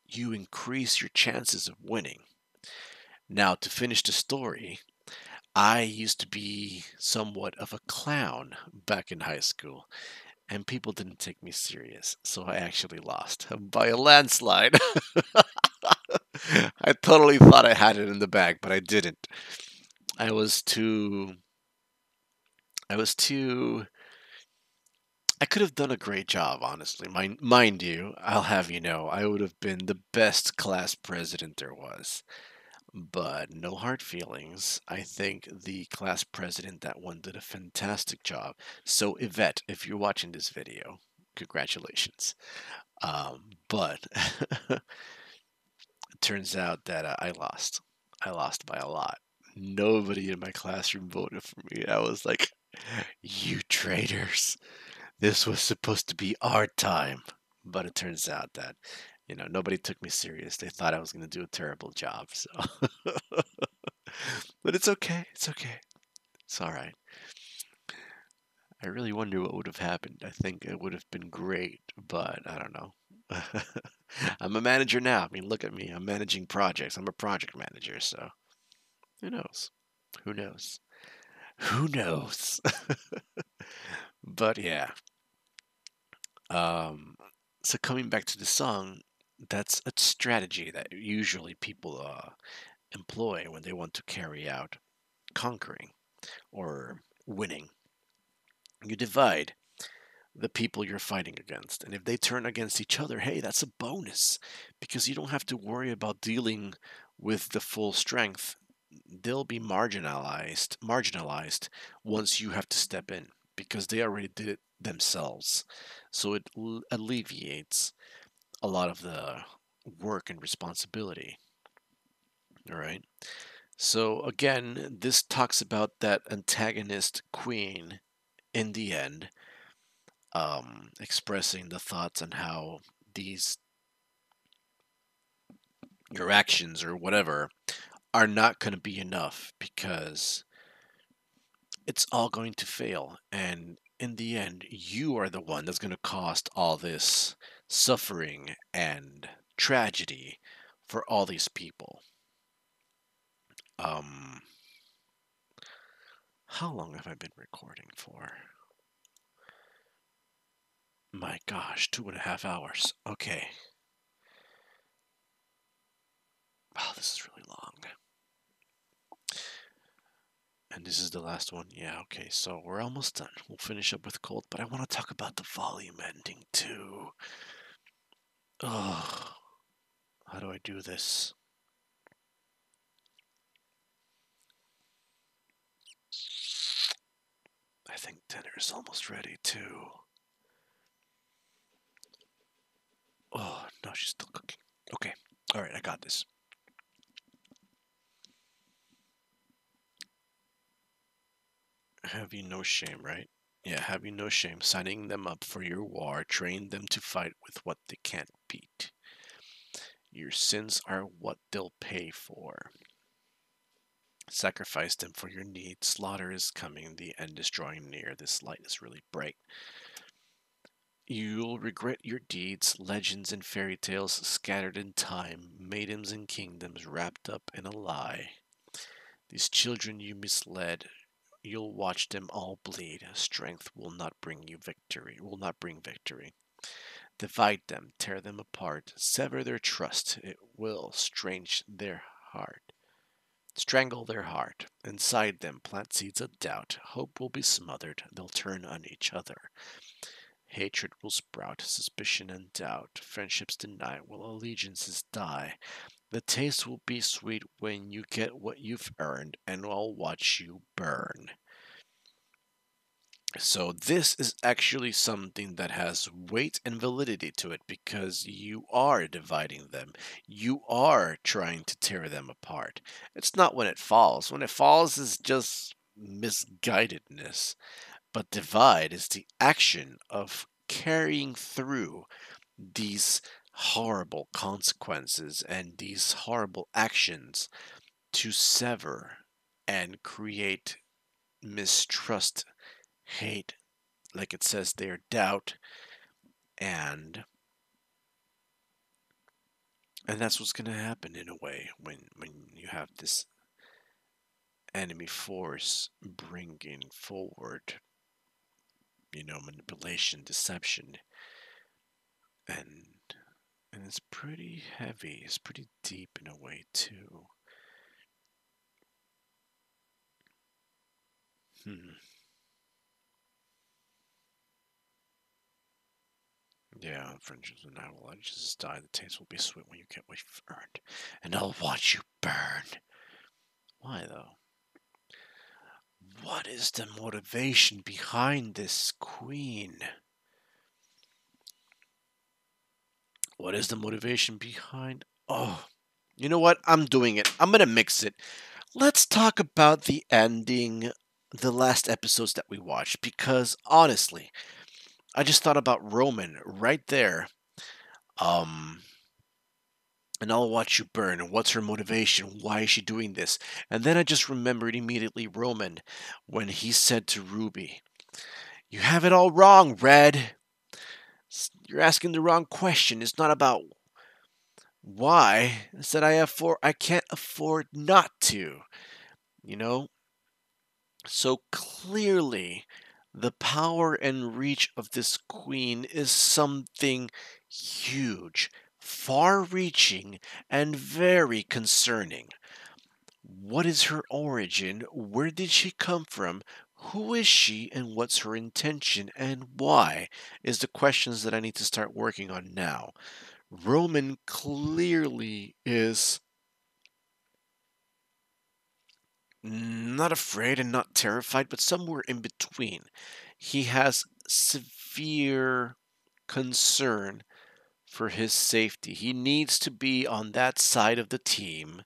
you increase your chances of winning. Now, to finish the story, I used to be somewhat of a clown back in high school, and people didn't take me serious, so I actually lost by a landslide. I totally thought I had it in the bag, but I didn't. I was too I was too I could have done a great job, honestly. Mind you, I'll have you know, I would have been the best class president there was. But no hard feelings. I think the class president that one did a fantastic job. So Yvette, if you're watching this video, congratulations. But it turns out that I lost. I lost by a lot. Nobody in my classroom voted for me. I was like, you traitors. This was supposed to be our time. But it turns out that, nobody took me serious. They thought I was going to do a terrible job. So, but it's okay. It's okay. It's all right. I really wonder what would have happened. I think it would have been great, but I don't know. I'm a manager now. I mean, look at me. I'm managing projects. I'm a project manager, so who knows? Who knows? Who knows? But yeah. Um, so coming back to the song, that's a strategy that usually people employ when they want to carry out conquering or winning. You divide the people you're fighting against. And if they turn against each other, hey, that's a bonus because you don't have to worry about dealing with the full strength. They'll be marginalized once you have to step in because they already did it themselves. So it alleviates a lot of the work and responsibility. All right. So again, this talks about that antagonist queen in the end, expressing the thoughts on how these your actions or whatever are not going to be enough because it's all going to fail, and in the end you are the one that's going to cost all this suffering and tragedy for all these people. um how long have I been recording for? My gosh, 2.5 hours. Okay. Wow, this is really long. And this is the last one. Yeah, okay, so we're almost done. We'll finish up with Cold, but I want to talk about the volume ending too. Oh, how do I do this? I think dinner is almost ready too. Oh, no, she's still cooking. Okay, alright, I got this. Have you no shame, right? Yeah, have you no shame signing them up for your war, train them to fight with what they can't beat. Your sins are what they'll pay for. Sacrifice them for your needs. Slaughter is coming. The end is drawing near. This light is really bright. You'll regret your deeds. Legends and fairy tales scattered in time. Maidens and kingdoms wrapped up in a lie. These children you misled. You'll watch them all bleed. Strength will not bring you victory. Will not bring victory. Divide them. Tear them apart. Sever their trust. It will strange their heart. Strangle their heart. Inside them plant seeds of doubt. Hope will be smothered. They'll turn on each other. Hatred will sprout. Suspicion and doubt. Friendships deny. Will allegiances die? The taste will be sweet when you get what you've earned, and I'll watch you burn. So this is actually something that has weight and validity to it because you are dividing them. You are trying to tear them apart. It's not when it falls. When it falls is just misguidedness. But divide is the action of carrying through these horrible consequences and these horrible actions to sever and create mistrust, hate, like it says there, doubt, and that's what's going to happen in a way when you have this enemy force bringing forward, manipulation, deception, and it's pretty heavy. It's pretty deep in a way too. Hmm. Yeah, friendships and I will let you just die. The taste will be sweet when you get what you've earned. And I'll watch you burn. Why, though? What is the motivation behind this queen? What is the motivation behind? Oh, you know what? I'm doing it. I'm gonna mix it. Let's talk about the ending, the last episodes that we watched, because honestly, I just thought about Roman right there. Um, and I'll watch you burn. What's her motivation? Why is she doing this? And then I just remembered immediately Roman when he said to Ruby, "You have it all wrong, Red. You're asking the wrong question. It's not about why. It's that I can't afford not to." You know? So clearly, the power and reach of this queen is something huge, far reaching, and very concerning. What is her origin? Where did she come from? Who is she and what's her intention and why? Is the questions that I need to start working on now. Roman clearly is not afraid and not terrified, but somewhere in between. He has severe concern for his safety. He needs to be on that side of the team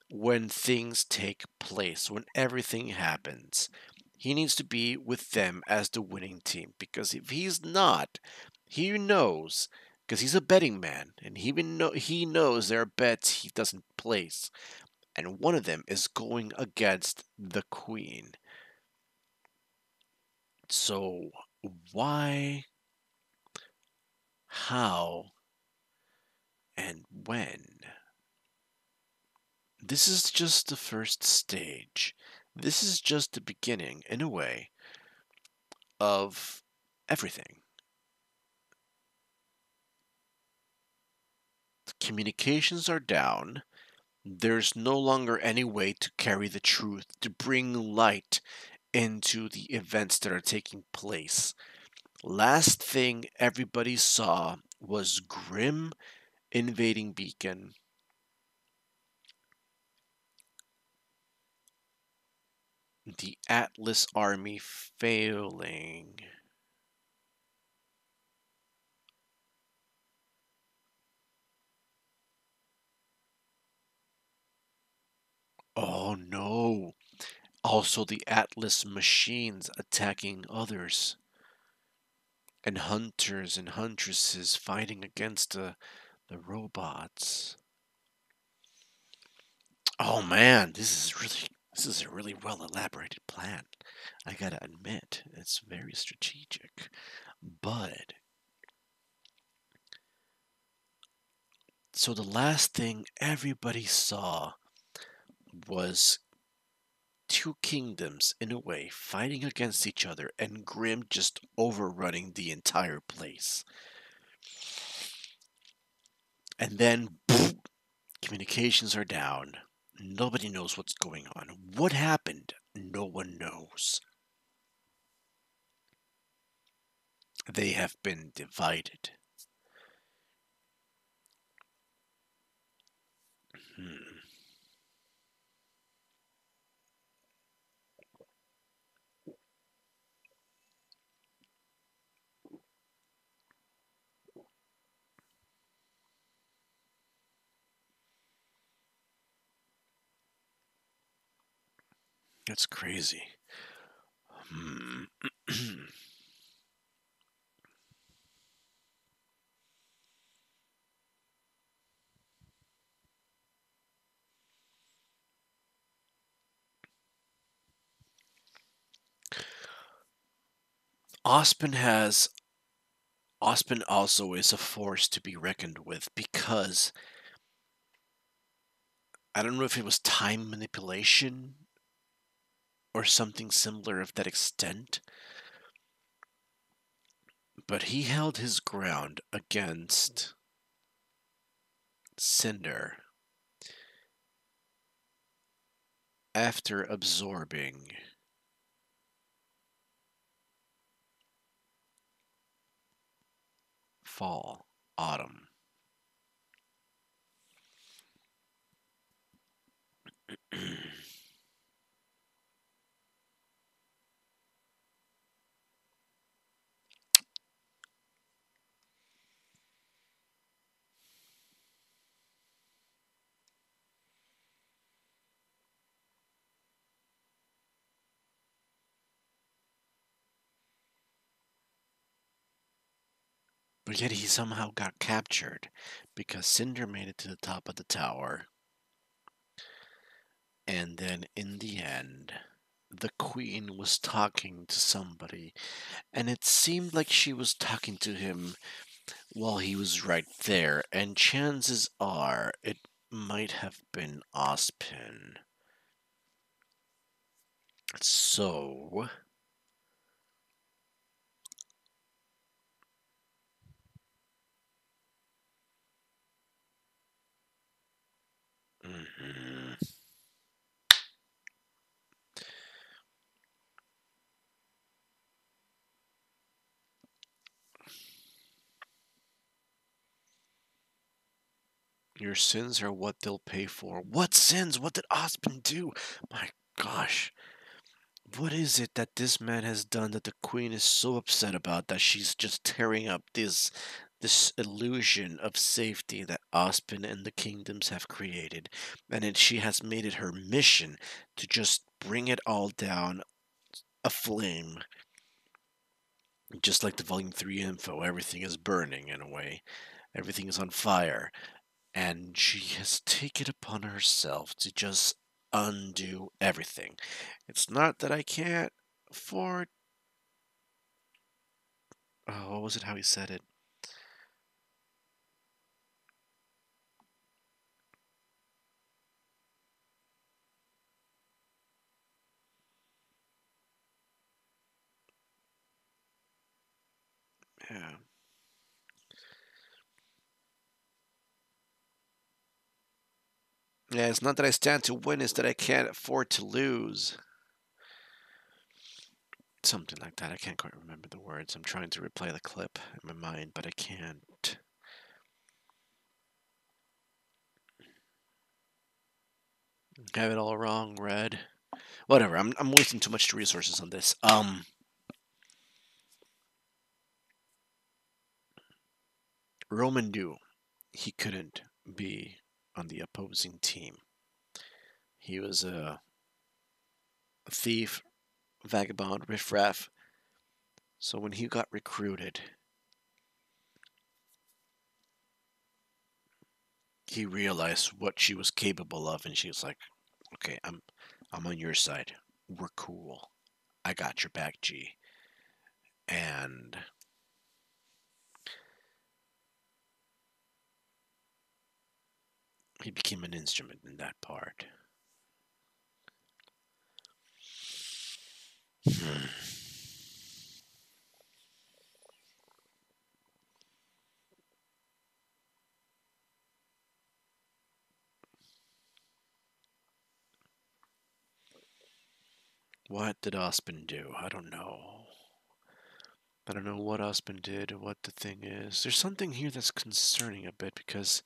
when things take place, when everything happens. He needs to be with them as the winning team because if he's not, he knows because he's a betting man and he knows there are bets he doesn't place and one of them is going against the queen. So why, how, and when? This is just the first stage. This is just the beginning, in a way, of everything. The communications are down. There's no longer any way to carry the truth, to bring light into the events that are taking place. Last thing everybody saw was Grim invading Beacon, the Atlas army failing. Oh no! Also, the Atlas machines attacking others, and hunters and huntresses fighting against the robots. Oh man, this is a really well elaborated plan. I gotta admit, it's very strategic. But so the last thing everybody saw was two kingdoms in a way fighting against each other and Grim just overrunning the entire place. And then boom, communications are down. Nobody knows what's going on. What happened? No one knows. They have been divided. Hmm, that's crazy. Hmm. Ospen has Ospen also is a force to be reckoned with because I don't know if it was time manipulation or something similar of that extent, but he held his ground against Cinder after absorbing fall, autumn. But yet he somehow got captured because Cinder made it to the top of the tower. And then in the end, the queen was talking to somebody, and it seemed like she was talking to him while he was right there, and chances are it might have been Ozpin. So, mhm. Your sins are what they'll pay for. What sins? What did Ozpin do? My gosh. What is it that this man has done that the queen is so upset about that she's just tearing up this illusion of safety that Ozpin and the kingdoms have created, and she has made it her mission to just bring it all down aflame, just like the Volume 3 info. Everything is burning in a way, everything is on fire, and she has taken upon herself to just undo everything. It's not that I can't afford. Oh, what was it? How he said it? Yeah. Yeah, it's not that I stand to win, it's that I can't afford to lose. Something like that. I can't quite remember the words. I'm trying to replay the clip in my mind, but I can't. Have it all wrong, Red. Whatever. I'm wasting too much resources on this. Roman knew he couldn't be on the opposing team. He was a thief, vagabond, riffraff. So when he got recruited, he realized what she was capable of, and she was like, "Okay, I'm on your side. We're cool. I got your back, G." And he became an instrument in that part. Hmm. What did Ozpin do? I don't know. I don't know what Ozpin did or what the thing is. There's something here that's concerning a bit because,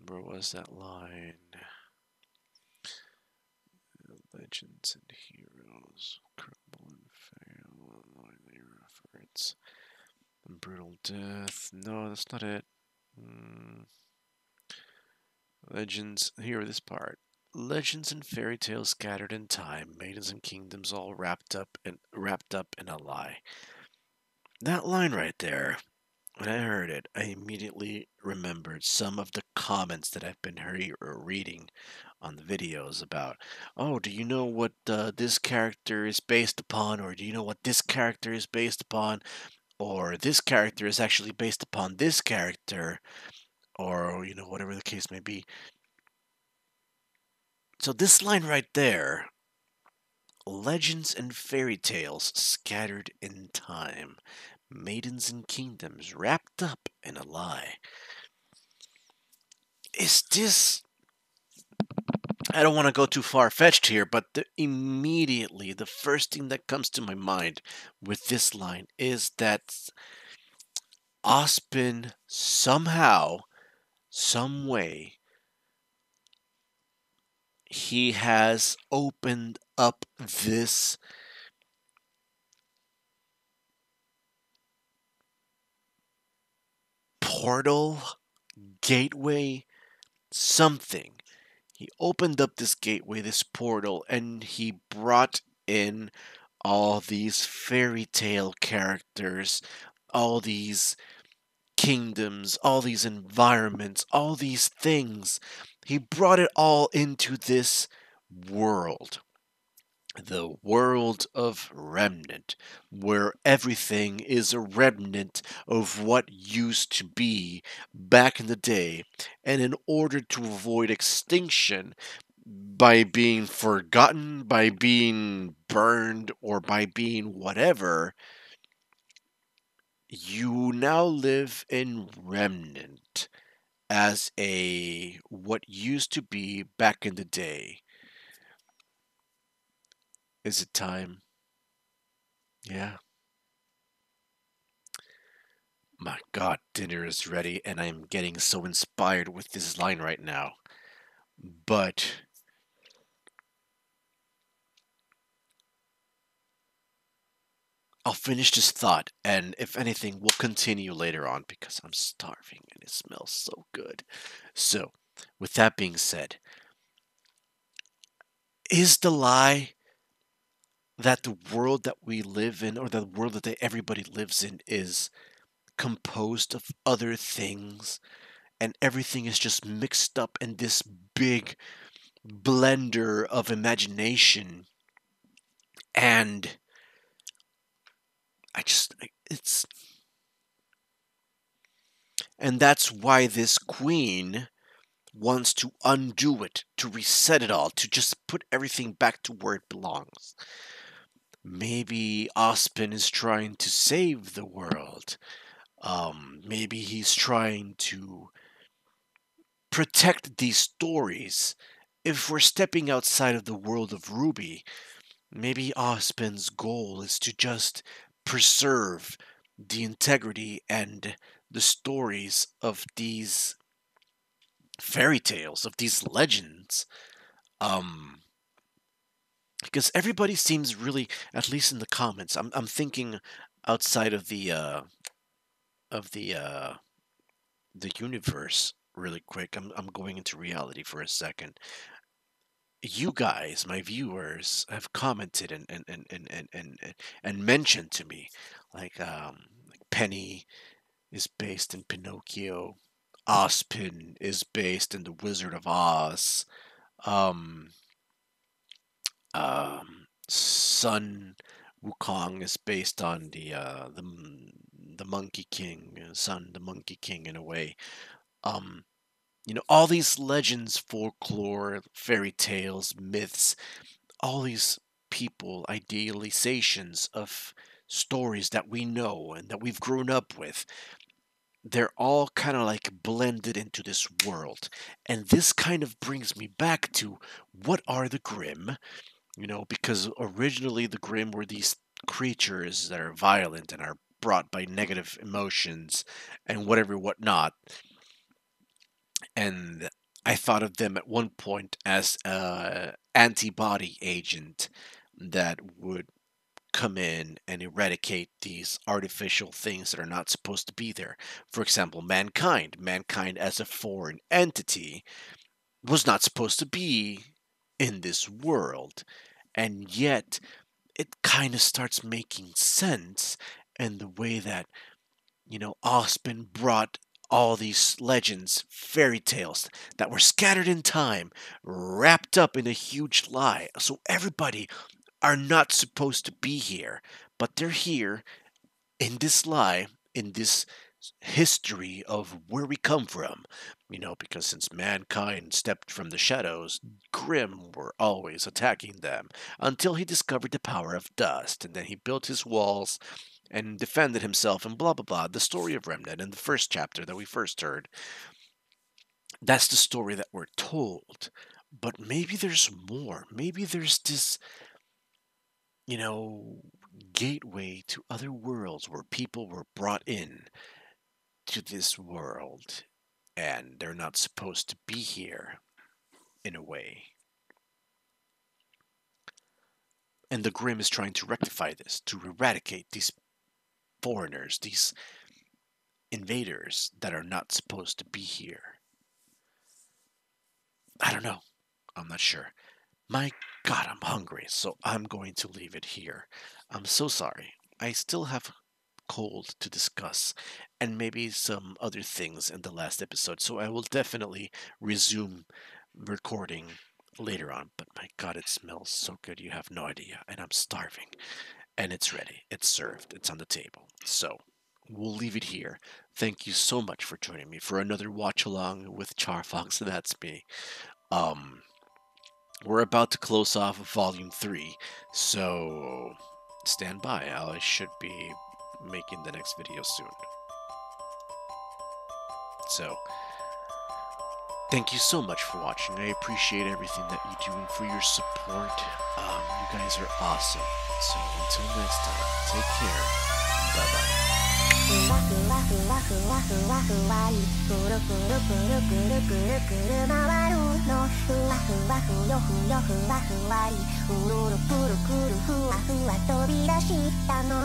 where was that line? Legends and heroes crumble and fail. Lonely efforts and brutal death. No, that's not it. Mm, legends. Here, this part. Legends and fairy tales scattered in time, maidens and kingdoms all wrapped up in a lie. That line right there, when I heard it, I immediately remembered some of the comments that I've been reading on the videos about, oh, do you know what this character is based upon, or do you know what this character is based upon, or this character is actually based upon this character, or whatever the case may be. So this line right there, legends and fairy tales scattered in time, maidens and kingdoms wrapped up in a lie. Is this I don't want to go too far fetched here, but immediately the first thing that comes to my mind with this line is that Ospen somehow, some way, he has opened up this portal, gateway, something. He opened up this gateway, this portal, and he brought in all these fairy tale characters, all these kingdoms, all these environments, all these things. He brought it all into this world. The world of remnant, where everything is a remnant of what used to be back in the day. And in order to avoid extinction by being forgotten, by being burned, or by being whatever, you now live in remnant as a what used to be back in the day. Is it time? Yeah. My God, dinner is ready, and I'm getting so inspired with this line right now. But I'll finish this thought, and if anything, we'll continue later on because I'm starving and it smells so good. So, with that being said, is the lie that the world that we live in, or the world that everybody lives in, is composed of other things, and everything is just mixed up in this big blender of imagination? And it's, and that's why this queen wants to undo it, to reset it all, to just put everything back to where it belongs. Maybe Ospen is trying to save the world. Maybe he's trying to protect these stories. If we're stepping outside of the world of RWBY, maybe Ospen's goal is to just preserve the integrity and the stories of these fairy tales, of these legends. Um, because everybody seems really, at least in the comments, I'm thinking outside of the universe really quick. I'm going into reality for a second. You guys, my viewers, have commented and mentioned to me, like Penny is based in Pinocchio, Ozpin is based in the Wizard of Oz, um, Sun Wukong is based on the Monkey King, Sun the Monkey King in a way. Um, all these legends, folklore, fairy tales, myths, all these people, idealizations of stories that we know and that we've grown up with, they're all kind of like blended into this world. And this kind of brings me back to, what are the Grimm? Because originally the Grimm were these creatures that are violent and are brought by negative emotions and whatever, whatnot. And I thought of them at one point as a antibody agent that would come in and eradicate these artificial things that are not supposed to be there. For example, mankind. Mankind as a foreign entity was not supposed to be in this world. And yet, it kind of starts making sense in the way that, Ospen brought all these legends, fairy tales that were scattered in time, wrapped up in a huge lie. So everybody are not supposed to be here, but they're here in this lie, in this history of where we come from. Because since mankind stepped from the shadows, Grimm were always attacking them until he discovered the power of dust, and then he built his walls and defended himself and blah blah blah. The story of Remnant in the first chapter that we first heard, that's the story that we're told. But maybe there's more. Maybe there's this, you know, gateway to other worlds where people were brought in to this world and they're not supposed to be here in a way. And the Grim is trying to rectify this, to eradicate these foreigners, these invaders that are not supposed to be here. I don't know. I'm not sure. My God, I'm hungry, so I'm going to leave it here. I'm so sorry. I still have cold to discuss and maybe some other things in the last episode, so I will definitely resume recording later on. But my God, it smells so good, you have no idea, and I'm starving. And it's ready, it's served, it's on the table. So we'll leave it here. Thank you so much for joining me for another watch along with CharFox. That's me. Um, we're about to close off Volume 3, so stand by. I should be making the next video soon. So, thank you so much for watching. I appreciate everything that you do and for your support. You guys are awesome. So, until next time, take care. Bye-bye. ふわふわふわふわふわふわりくるくるくるくるくるくる回るのふわふわふよふよふわふわりうるるくるくるふわふわ飛び出したの